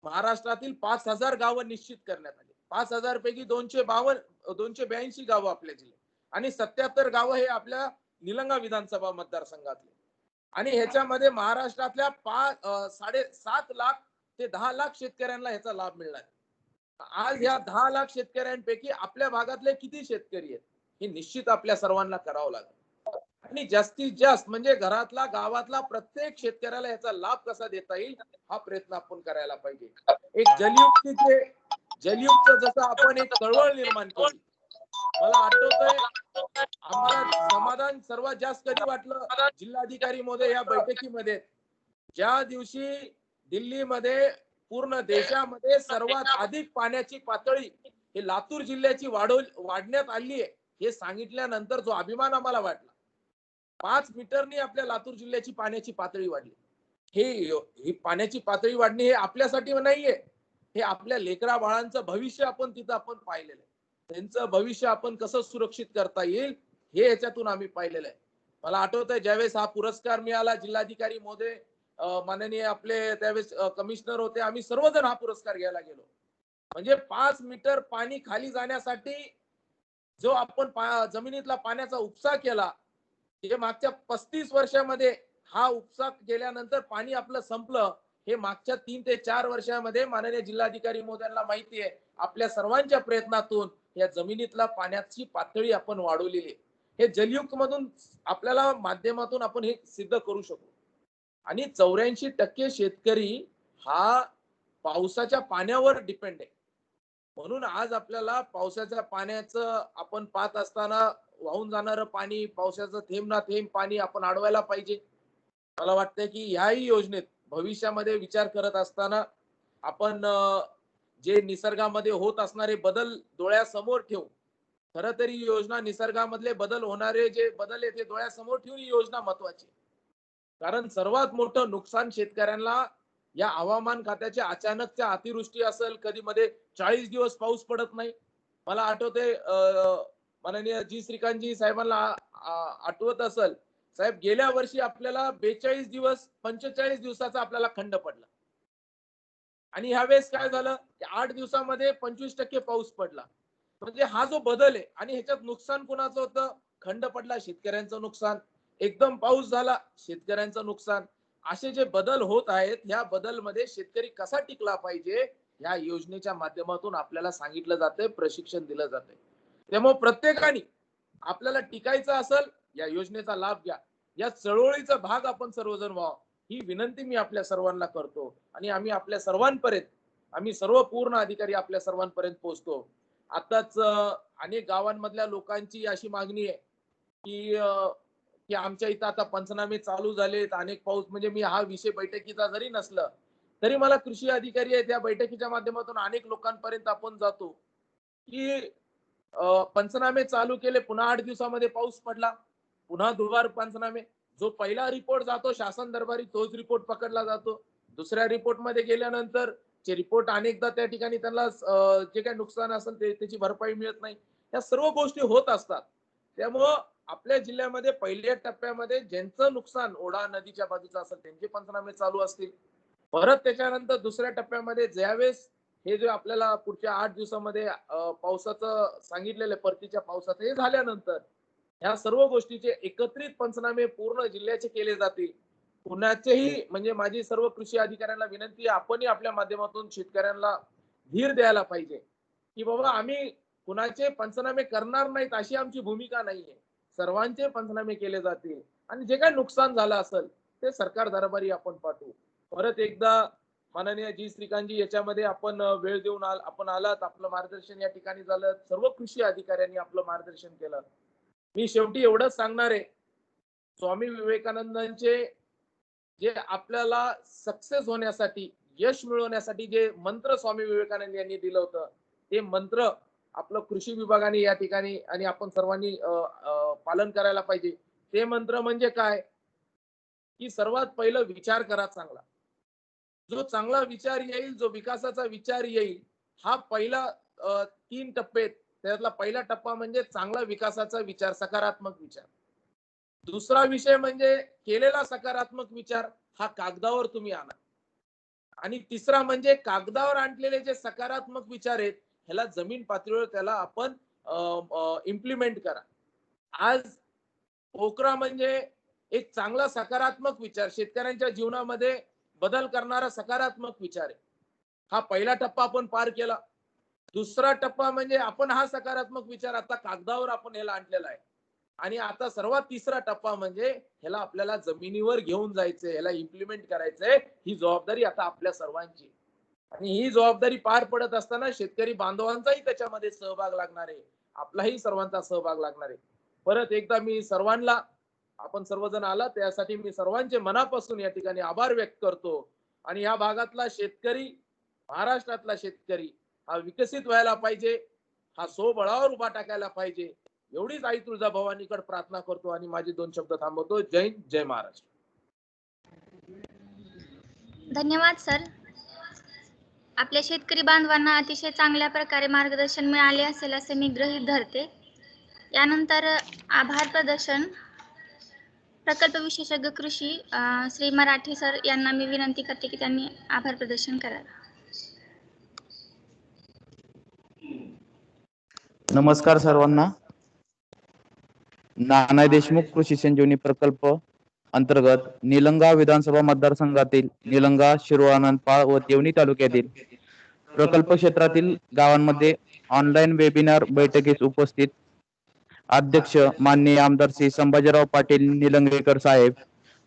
महाराष्ट्रातील 5,000 गावं निश्चित करण्यात आली. 5,000 पैकी 282 गावं आपल्या जिल्ह्यात आणि 77 गावं हे आपल्या निलंगा विधानसभा मतदारसंघातले. आणि ह्याच्यामध्ये महाराष्ट्रातल्या 7.5 लाख ते 10 लाख शेतकऱ्यांना ह्याचा लाभ मिळणार. आज या 10 लाख शेतकऱ्यांपैकी आपल्या भागातले किती शेतकरी आहेत हे निश्चित आपल्या सर्वांना करावं लागेल. आणि जास्तीत जास्त म्हणजे घरातला, गावातला प्रत्येक शेतकऱ्याला याचा लाभ कसा देता येईल हा प्रयत्न आपण करायला पाहिजे. एक जलयुक्त जसं आपण एक चळवळ निर्माण केली, मला आठवतंय आम्हाला समाधान सर्वात जास्त कधी वाटलं जिल्हाधिकारी महोदय या बैठकीमध्ये, ज्या दिवशी दिल्लीमध्ये पूर्ण देशामध्ये सर्वात अधिक पाण्याची पातळी हे लातूर जिल्ह्याची वाढण्यात आली आहे हे सांगितल्यानंतर जो अभिमान आम्हाला वाटला. 5 मीटरनी आपल्या लातूर जिल्ह्याची पाण्याची पातळी वाढली. ही पाण्याची पातळी वाढणे हे आपल्यासाठी नाहीये, हे आपल्या लेकरा बाळांचं भविष्य आपण तिथं पाहिलेलं आहे. त्यांचं भविष्य आपण कसं सुरक्षित करता येईल हे याच्यातून आम्ही पाहिलेलं आहे. मला आठवतंय ज्यावेळेस हा पुरस्कार मिळाला, जिल्हाधिकारी महोदय, माननीय आपले त्यावेळेस कमिशनर होते, आम्ही सर्वजण हा पुरस्कार घ्यायला गेलो. म्हणजे 5 मीटर पाणी खाली जाण्यासाठी जो आपण जमिनीतला पाण्याचा उपसा केला, हे मागच्या 35 वर्षामध्ये हा उपसा केल्यानंतर पाणी आपलं संपलं. हे मागच्या 3 ते 4 वर्षामध्ये माननीय जिल्हाधिकारी महोदयांना माहिती आहे, आपल्या सर्वांच्या प्रयत्नातून या जमिनीतला पाण्याची पातळी आपण वाढवलेली आहे. हे जलयुक्त मधून आपल्याला माध्यमातून आपण हे सिद्ध करू शकतो. आणि 84% शेतकरी हा पावसाच्या पाण्यावर डिपेंड आहे. म्हणून आज आपल्याला पावसाच्या पाण्याचं आपण पाहत असताना वाहून जाणारं पाणी, पावसाचं थेंब ना थेंब पाणी आपण अडवायला पाहिजे. मला वाटतं की ह्याही योजनेत भविष्यामध्ये विचार करत असताना आपण जे निसर्गामध्ये होत असणारे बदल डोळ्यासमोर ठेवून, खरं तरी योजना निसर्गामधले बदल होणारे जे बदल आहेत ते डोळ्यासमोर ठेवून ही योजना महत्वाची. कारण सर्वात मोठं नुकसान शेतकऱ्यांना या हवामान खात्याच्या अचानकच्या अतिवृष्टी असेल, कधी मध्ये 40 दिवस पाऊस पडत नाही. मला आठवते माननीय जी श्रीकांतजी साहेबांना आठवत असेल, साहेब गेल्या वर्षी आपल्याला 42 दिवस 45 दिवसाचा आपल्याला खंड पडला. आणि ह्यावेळेस काय झालं की 8 दिवसामध्ये 25% पाऊस पडला. म्हणजे हा जो बदल आहे, आणि ह्याच्यात नुकसान कुणाचं होतं? खंड पडला, शेतकऱ्यांचं नुकसान. एकदम पाऊस झाला, शेतकऱ्यांचं नुकसान. असे जे बदल होत आहेत, ह्या बदलमध्ये शेतकरी कसा टिकला पाहिजे, या योजनेच्या माध्यमातून आपल्याला सांगितलं जातंय, प्रशिक्षण दिलं जातंय. त्यामुळे प्रत्येकाने आपल्याला टिकायचं असेल, या योजनेचा लाभ घ्या. या चळवळीचा भाग आपण सर्वजण व्हावं, ही विनंती मी आपल्या सर्वांना करतो. आणि आम्ही आपल्या सर्वांपर्यंत, आम्ही सर्व पूर्ण अधिकारी आपल्या सर्वांपर्यंत पोहोचतो. आताच अनेक गावांमधल्या लोकांची अशी मागणी आहे की आमच्या इथं आता पंचनामे चालू झालेत, अनेक पाऊस, म्हणजे मी हा विषय बैठकीचा जरी नसलं तरी मला कृषी अधिकारी आहेत, या बैठकीच्या माध्यमातून अनेक लोकांपर्यंत आपण जातो की पंचनामे चालू केले, पुन्हा 8 दिवसामध्ये पाऊस पडला, पुन्हा दुबार पंचनामे. जो पहिला रिपोर्ट जातो शासन दरबारी, तोच रिपोर्ट पकडला जातो. दुसऱ्या रिपोर्ट मध्ये गेल्यानंतर चे रिपोर्ट अनेकदा त्या ठिकाणी त्यांना जे काही नुकसान असेल त्याची भरपाई मिळत नाही. या सर्व गोष्टी होत असतात. त्यामुळं आपल्या जिल्ह्यामध्ये पहिल्या टप्प्यामध्ये ज्यांचं नुकसान ओढा नदीच्या बाजूचं असेल त्यांचे पंचनामे चालू असतील. परत त्याच्यानंतर दुसऱ्या टप्प्यामध्ये ज्यावेळेस हे जे आपल्याला पुढच्या 8 दिवसामध्ये पावसाचं सांगितलेलं परतीच्या पावसाचं हे झाल्यानंतर ह्या सर्व गोष्टीचे एकत्रित पंचनामे पूर्ण जिल्ह्याचे केले जातील. पुण्याचेही, म्हणजे माझी सर्व कृषी अधिकाऱ्यांना विनंती आहे, आपणही आपल्या माध्यमातून शेतकऱ्यांना धीर द्यायला पाहिजे की बाबा आम्ही कुणाचे पंचनामे करणार नाहीत अशी आमची भूमिका नाहीये. सर्वांचे पंचनामे केले जातील आणि जे काही नुकसान झालं असेल ते सरकार दरबारी आपण पाठवू. परत एकदा माननीय जी श्रीकांतजी, याच्यामध्ये आपण वेळ देऊन आपण आलात, आपलं मार्गदर्शन या ठिकाणी झालं, सर्व कृषी अधिकाऱ्यांनी आपलं मार्गदर्शन केलं. मी शेवटी एवढंच सांगणार आहे, स्वामी विवेकानंदांचे जे आपल्याला सक्सेस होण्यासाठी, यश मिळवण्यासाठी जे मंत्र स्वामी विवेकानंद यांनी दिलं होतं, ते मंत्र आपलं कृषी विभागाने या ठिकाणी आणि आपण सर्वांनी पालन करायला पाहिजे. ते मंत्र म्हणजे काय की सर्वात पहिलं विचार करा चांगला. जो चांगला विचार येईल, जो विकासाचा विचार येईल, हा पहिला 3 टप्पे, त्यातला पहिला टप्पा म्हणजे चांगला विकासाचा विचार, सकारात्मक विचार. दुसरा विषय म्हणजे केलेला सकारात्मक विचार हा कागदावर तुम्ही आणा. आणि तिसरा म्हणजे कागदावर आणलेले जे सकारात्मक विचार आहेत, ह्याला जमीन पातळीवर त्याला आपण इम्प्लिमेंट करा. आज पोकरा म्हणजे एक चांगला सकारात्मक विचार, शेतकऱ्यांच्या जीवनामध्ये बदल करणारा सकारात्मक विचार आहे. हा पहिला टप्पा आपण पार केला. दुसरा टप्पा म्हणजे आपण हा सकारात्मक विचार आता कागदावर आपण ह्याला आणलेला आहे. आणि आता सर्वात तिसरा टप्पा म्हणजे ह्याला आपल्याला जमिनीवर घेऊन जायचंय, ह्याला इम्प्लिमेंट करायचंय. ही जबाबदारी आता आपल्या सर्वांची. आणि ही जबाबदारी पार पडत असताना शेतकरी बांधवांचाही त्याच्यामध्ये सहभाग लागणार आहे, आपलाही सर्वांचा सहभाग लागणार आहे. परत एकदा मी सर्वांना, आपण सर्वजण आला त्यासाठी मी सर्वांचे मनापासून या ठिकाणी आभार व्यक्त करतो. आणि या भागातला शेतकरी, महाराष्ट्रातला शेतकरी हा विकसित व्हायला पाहिजे, हा स्वबळावर उभा टाकायला पाहिजे, एवढीच आई तुळजाभवानीकडे प्रार्थना करतो आणि माझे 2 शब्द थांबवतो. जय हिंद, जय महाराष्ट्र. धन्यवाद सर. आपल्या शेतकरी बांधवांना अतिशय चांगल्या प्रकारे मार्गदर्शन मिळाले असेल असे मी गृहीत धरते. यानंतर आभार प्रदर्शन प्रकल्प विशेषज्ञ कृषी श्री मराठी सर यांना मी विनंती करते की त्यांनी आभार प्रदर्शन करावे. नमस्कार सर्वांना. नाना देशमुख कृषी संजीवनी प्रकल्प अंतर्गत निलंगा विधानसभा मतदारसंघातील निलंगा, शिरूर, आनंदपाळ व देवणी तालुक्यातील प्रकल्प क्षेत्रातील गावांमध्ये ऑनलाईन वेबिनार बैठकीस उपस्थित अध्यक्ष माननीय आमदार श्री संभाजीराव पाटील निलंगेकर साहेब,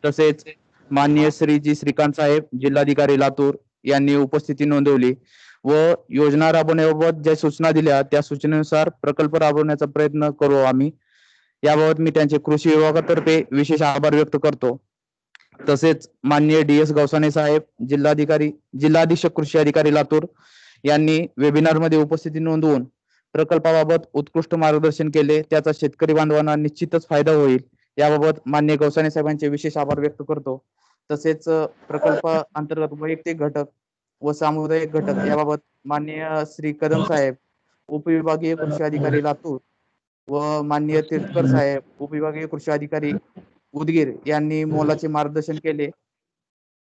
तसेच माननीय श्री जी श्रीकांत साहेब, जिल्हाधिकारी लातूर यांनी उपस्थिती नोंदवली व योजना राबवण्याबाबत ज्या सूचना दिल्या त्या सूचनेनुसार प्रकल्प राबवण्याचा प्रयत्न करू आम्ही. याबाबत मी त्यांचे कृषी विभागातर्फे विशेष आभार व्यक्त करतो. तसेच माननीय DS गौसाने साहेब, जिल्हाधीक्षक कृषी अधिकारी लातूर यांनी वेबिनार मध्ये उपस्थिती नोंदवून प्रकल्पाबाबत उत्कृष्ट मार्गदर्शन केले. त्याचा शेतकरी बांधवांना निश्चितच फायदा होईल. याबाबत माननीय गौसाने साहेबांचे विशेष आभार व्यक्त करतो. तसेच प्रकल्प अंतर्गत वैयक्तिक घटक व सामुदायिक घटक याबाबत माननीय श्री कदम साहेब, उपविभागीय कृषी अधिकारी लातूर व माननीय तीर्थकर साहेब, उपविभागीय कृषी अधिकारी उदगीर यांनी मोलाचे मार्गदर्शन केले.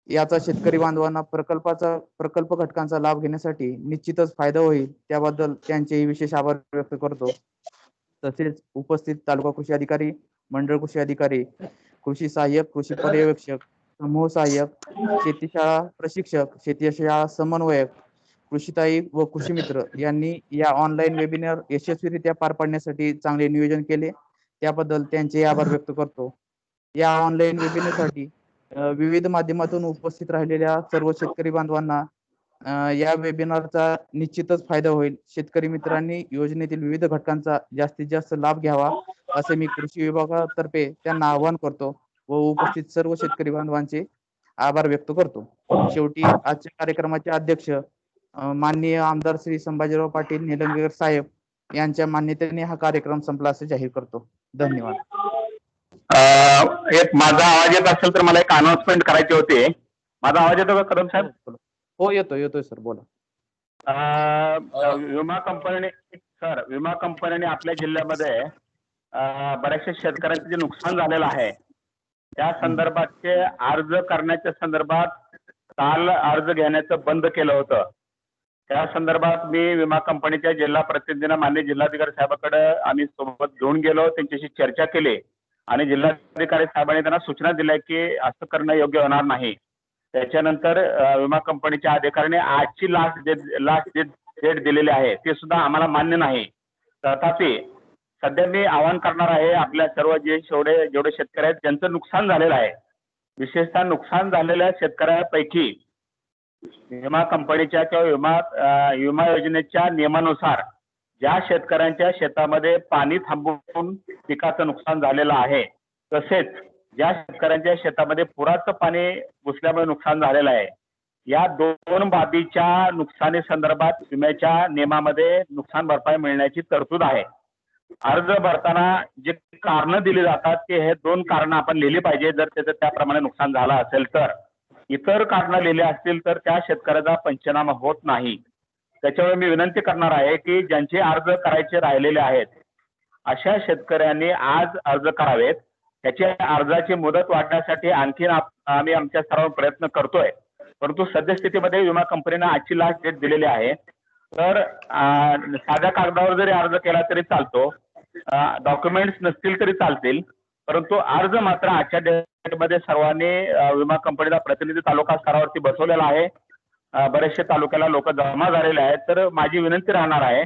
याचा शेतकरी बांधवांना प्रकल्प घटकांचा लाभ घेण्यासाठी निश्चितच फायदा होईल. त्याबद्दल त्यांचेही विशेष आभार व्यक्त करतो. तसेच उपस्थित तालुका कृषी अधिकारी, मंडळ कृषी अधिकारी, कृषी सहाय्यक, कृषी पर्यवेक्षक, समूह सहाय्यक, शेतीशाळा प्रशिक्षक, शेतीशाळा समन्वयक, कृषीताई व कृषी मित्र यांनी या ऑनलाईन वेबिनार यशस्वीरित्या पार पाडण्यासाठी चांगले नियोजन केले. त्याबद्दल त्यांचे आभार व्यक्त करतो. या ऑनलाईन वेबिनारसाठी विविध माध्यमातून उपस्थित राहिलेल्या सर्व शेतकरी बांधवांना या वेबिनारचा निश्चितच फायदा होईल. शेतकरी मित्रांनी योजनेतील विविध घटकांचा जास्तीत जास्त लाभ घ्यावा असे मी कृषी विभागातर्फे त्यांना आवाहन करतो व उपस्थित सर्व शेतकरी बांधवांचे आभार व्यक्त करतो. शेवटी आजच्या कार्यक्रमाचे अध्यक्ष माननीय आमदार श्री संभाजीराव पाटील निलंगेकर साहेब यांच्या मान्यतेने हा कार्यक्रम संपला असे जाहीर करतो. धन्यवाद. एक माझा आवाज येत असेल तर मला एक अनाउन्समेंट करायची होती. माझा आवाज येतो का कदम साहेब? हो, येतोय सर, बोला. विमा कंपनीने आपल्या जिल्ह्यामध्ये बऱ्याचशा शेतकऱ्यांचे जे नुकसान झालेलं आहे त्या संदर्भातचे अर्ज करण्याच्या संदर्भात काल अर्ज घेण्याचं बंद केलं होतं. त्या संदर्भात मी विमा कंपनीच्या जिल्हा प्रतिनिधींना माननीय जिल्हाधिकारी साहेबांकडे आम्ही सोबत घेऊन गेलो, त्यांच्याशी चर्चा केली आणि जिल्हाधिकारी साहेबांनी त्यांना सूचना दिल्या की असं करणं योग्य होणार नाही. त्याच्यानंतर विमा कंपनीच्या अधिकाऱ्याने आजची लास्ट डेट दिलेली आहे ते सुद्धा आम्हाला मान्य नाही. तथापि सध्या मी आवाहन करणार आहे आपल्या सर्व जेवढे शेतकरी आहेत ज्यांचं नुकसान झालेलं आहे, विशेषतः नुकसान झालेल्या शेतकऱ्यांपैकी विमा कंपनीच्या किंवा विमा योजनेच्या नियमानुसार ज्या शेतकऱ्यांच्या शेतामध्ये पाणी थांबवून पिकाचं नुकसान झालेलं आहे, तसेच ज्या शेतकऱ्यांच्या शेतामध्ये पुराचं पाणी घुसल्यामुळे नुकसान झालेलं आहे, या दोन बाबीच्या नुकसानी संदर्भात विम्याच्या नियमामध्ये नुकसान भरपाई मिळण्याची तरतूद आहे. अर्ज भरताना जे कारण दिली जातात ते हे दोन कारण आपण लिहिली पाहिजे. जर त्याचं त्याप्रमाणे नुकसान झालं असेल तर, इतर कारण लिहिले असतील तर त्या शेतकऱ्याचा पंचनामा होत नाही. त्याच्यामुळे मी विनंती करणार आहे की ज्यांचे अर्ज करायचे राहिलेले आहेत अशा शेतकऱ्यांनी आज अर्ज करावेत. त्याच्या अर्जाची मुदत वाढण्यासाठी आणखी आम्ही आमच्या सर्व प्रयत्न करतोय, परंतु सद्यस्थितीमध्ये विमा कंपनीने आजची लास्ट डेट दिलेली आहे. तर साध्या कागदावर जरी अर्ज केला तरी चालतो, डॉक्युमेंट्स नसतील तरी चालतील, परंतु अर्ज मात्र आजच्या डेटमध्ये सर्वांनी विमा कंपनीचा प्रतिनिधी तालुका स्तरावरती बसवलेला आहे. बरेचसे तालुक्याला लोक जमा झालेले आहेत. तर माझी विनंती राहणार आहे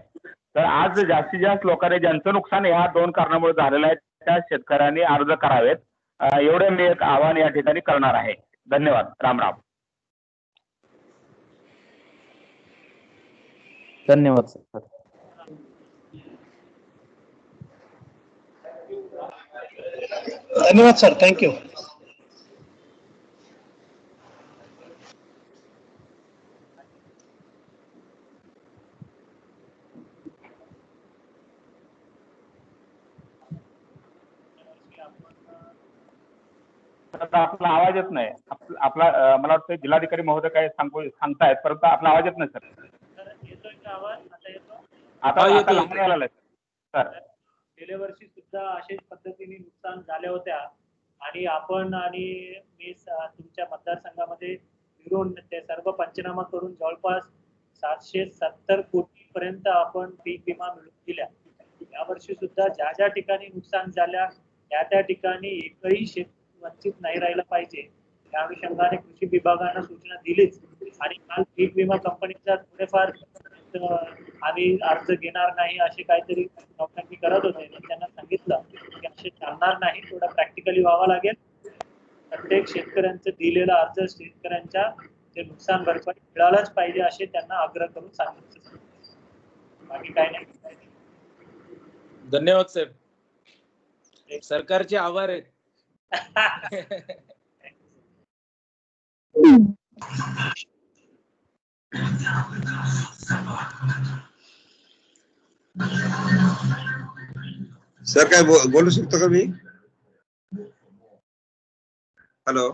तर आज जास्तीत जास्त लोकांनी ज्यांचं नुकसान ह्या दोन कारणामुळे झालेलं आहे त्या शेतकऱ्यांनी अर्ज करावेत. एवढे मी एक आवाहन या ठिकाणी करणार आहे. धन्यवाद. राम राम. धन्यवाद सर. धन्यवाद सर, थँक्यू. आपला आवाज येत नाही. आपला मला वाटतं जिल्हाधिकारी महोदय काय सांगतायत, परंतु आपला आवाज येत नाही सर. येतोय का आवाज? आता येतो? आता येतोय. लहान आलेला आहे सर. गेल्या वर्षी सुद्धा अशाच पद्धतीने नुकसान झाल्या होत्या आणि आपण आणि मी तुमच्या मतदारसंघामध्ये फिरून ते सर्व पंचनामा करून जवळपास 770 कोटी पर्यंत आपण पीक विमा मिळवून दिल्या. यावर्षी सुद्धा ज्या ज्या ठिकाणी नुकसान झाल्या त्या ठिकाणी एकही शेतकरी वंचित नाही राहिला पाहिजे या अनुषंगाने कृषी विभागानं सूचना दिलीच. आणि काल पीक विमा कंपनीचा थोडेफार आम्ही अर्ज घेणार नाही असे काहीतरी नौटंकी करत होते. मी त्यांना सांगितलं की असे चालणार नाही, थोडं प्रॅक्टिकली व्हावं लागेल. प्रत्येक शेतकऱ्यांचं दिलेला अर्ज शेतकऱ्यांच्या ते नुकसान भरपाई मिळालाच पाहिजे असे त्यांना आग्रह करून सांगितलं. बाकी काही नाही. धन्यवाद साहेब, सरकारचे आभार आहेत. सर काय बोलू शकतो का मी? हॅलो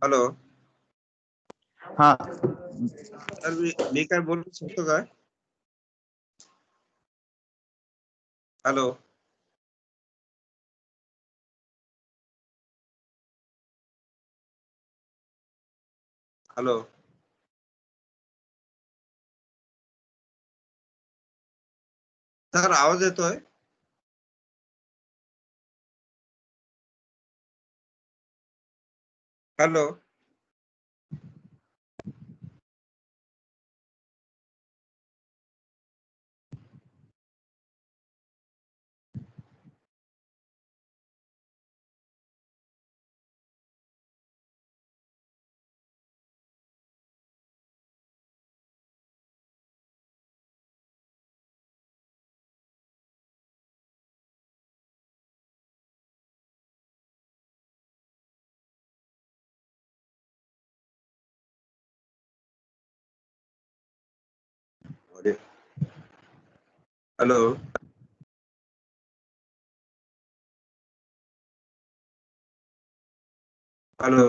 हॅलो हा सर, मी काय बोलू शकतो का? हॅलो हॅलो सर, आवाज येतोय? हॅलो हॅलो हॅलो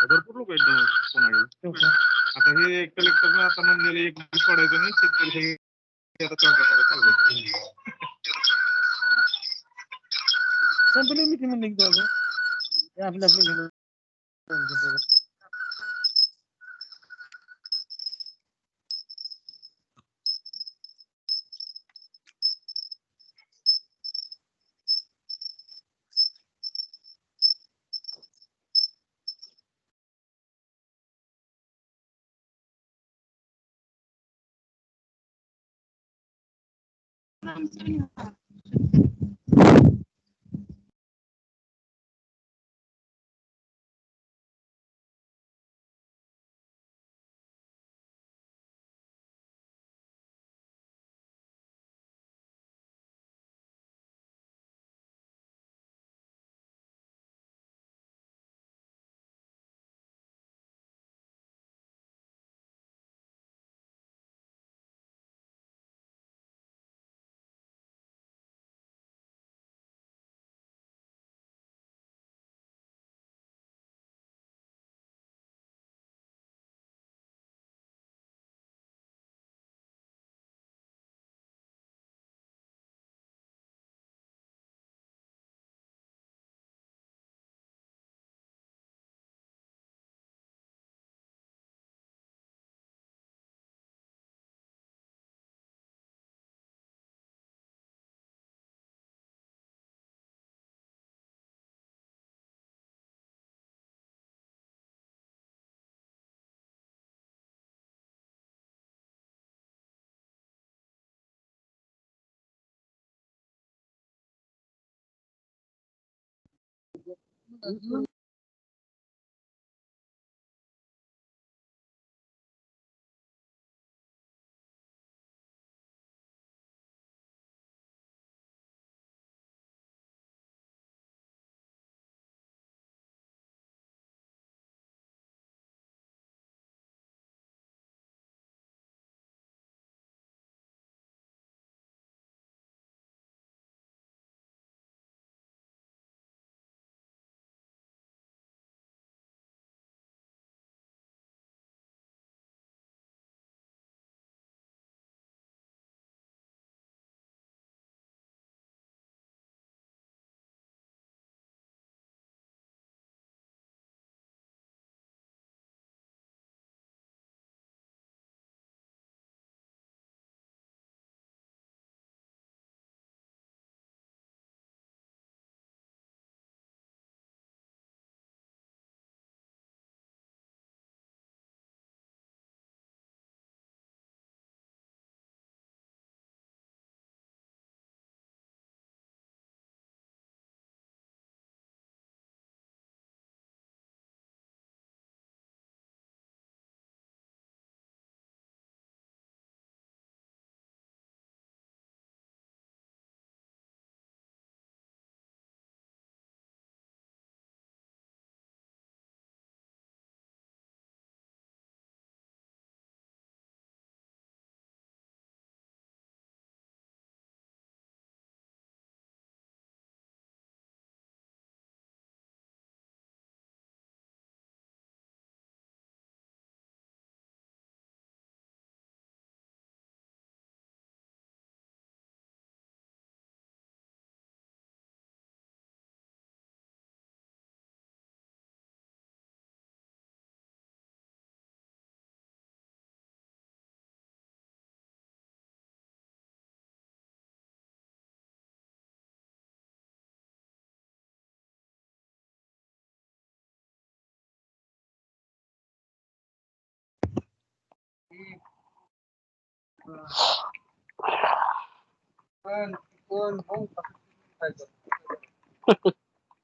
भरपूर लोक आहेत पुन्हा. आता हे एक कलेक्टर आता म्हणलेले एक पडायचं नाही शेतकरी आता चौका चालू संपले मी म्हणले आपल्या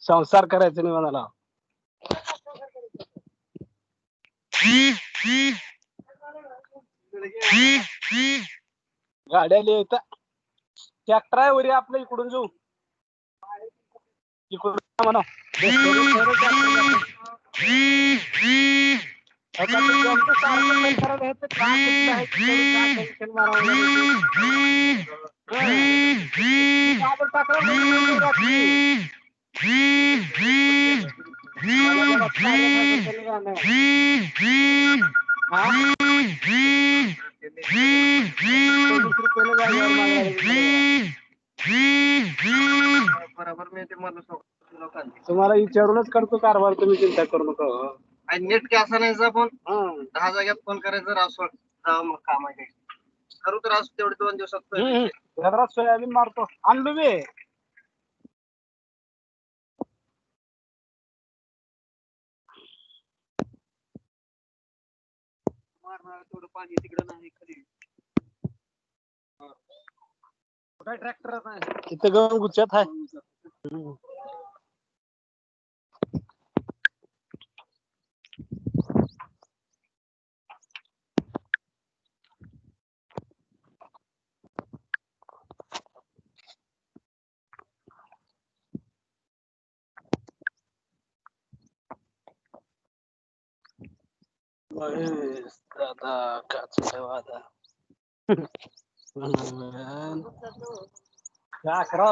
संसार करायचं नाही म्हणाला. गाड्या लिहायचा ट्रॅक्टर आहे वरी आपल्या इकडून जाऊ इकडून म्हणा. तुम्हाला विचारूनच करतो कारभार, तुम्ही चिंता करू नका. नेट कॅस आणायचा फोन 10 जाग्यात फोन करायचा मग काम आहे करू तर आज तेवढे 2 दिवसात घरात सोयाबीन मारतो आणलो बे. मारणार तेवढं पाणी तिकडे नाही खाली. कुठे ट्रॅक्टर तिथं गहू गुच्छात आहे. दादा काच वादा क्या करो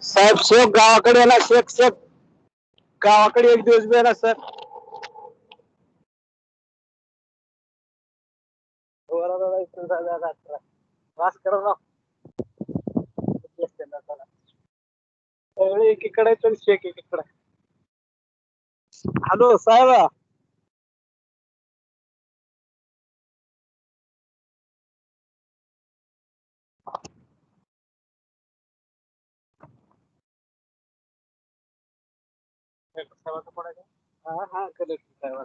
साहेब शेख गावाकडे ना शेख शेख गावाकडे एक दिवस बी ना सर वास करा सगळे एकीकडे तर शेख एकीकडे. हॅलो साहेब हा हा करेक्ट साहेब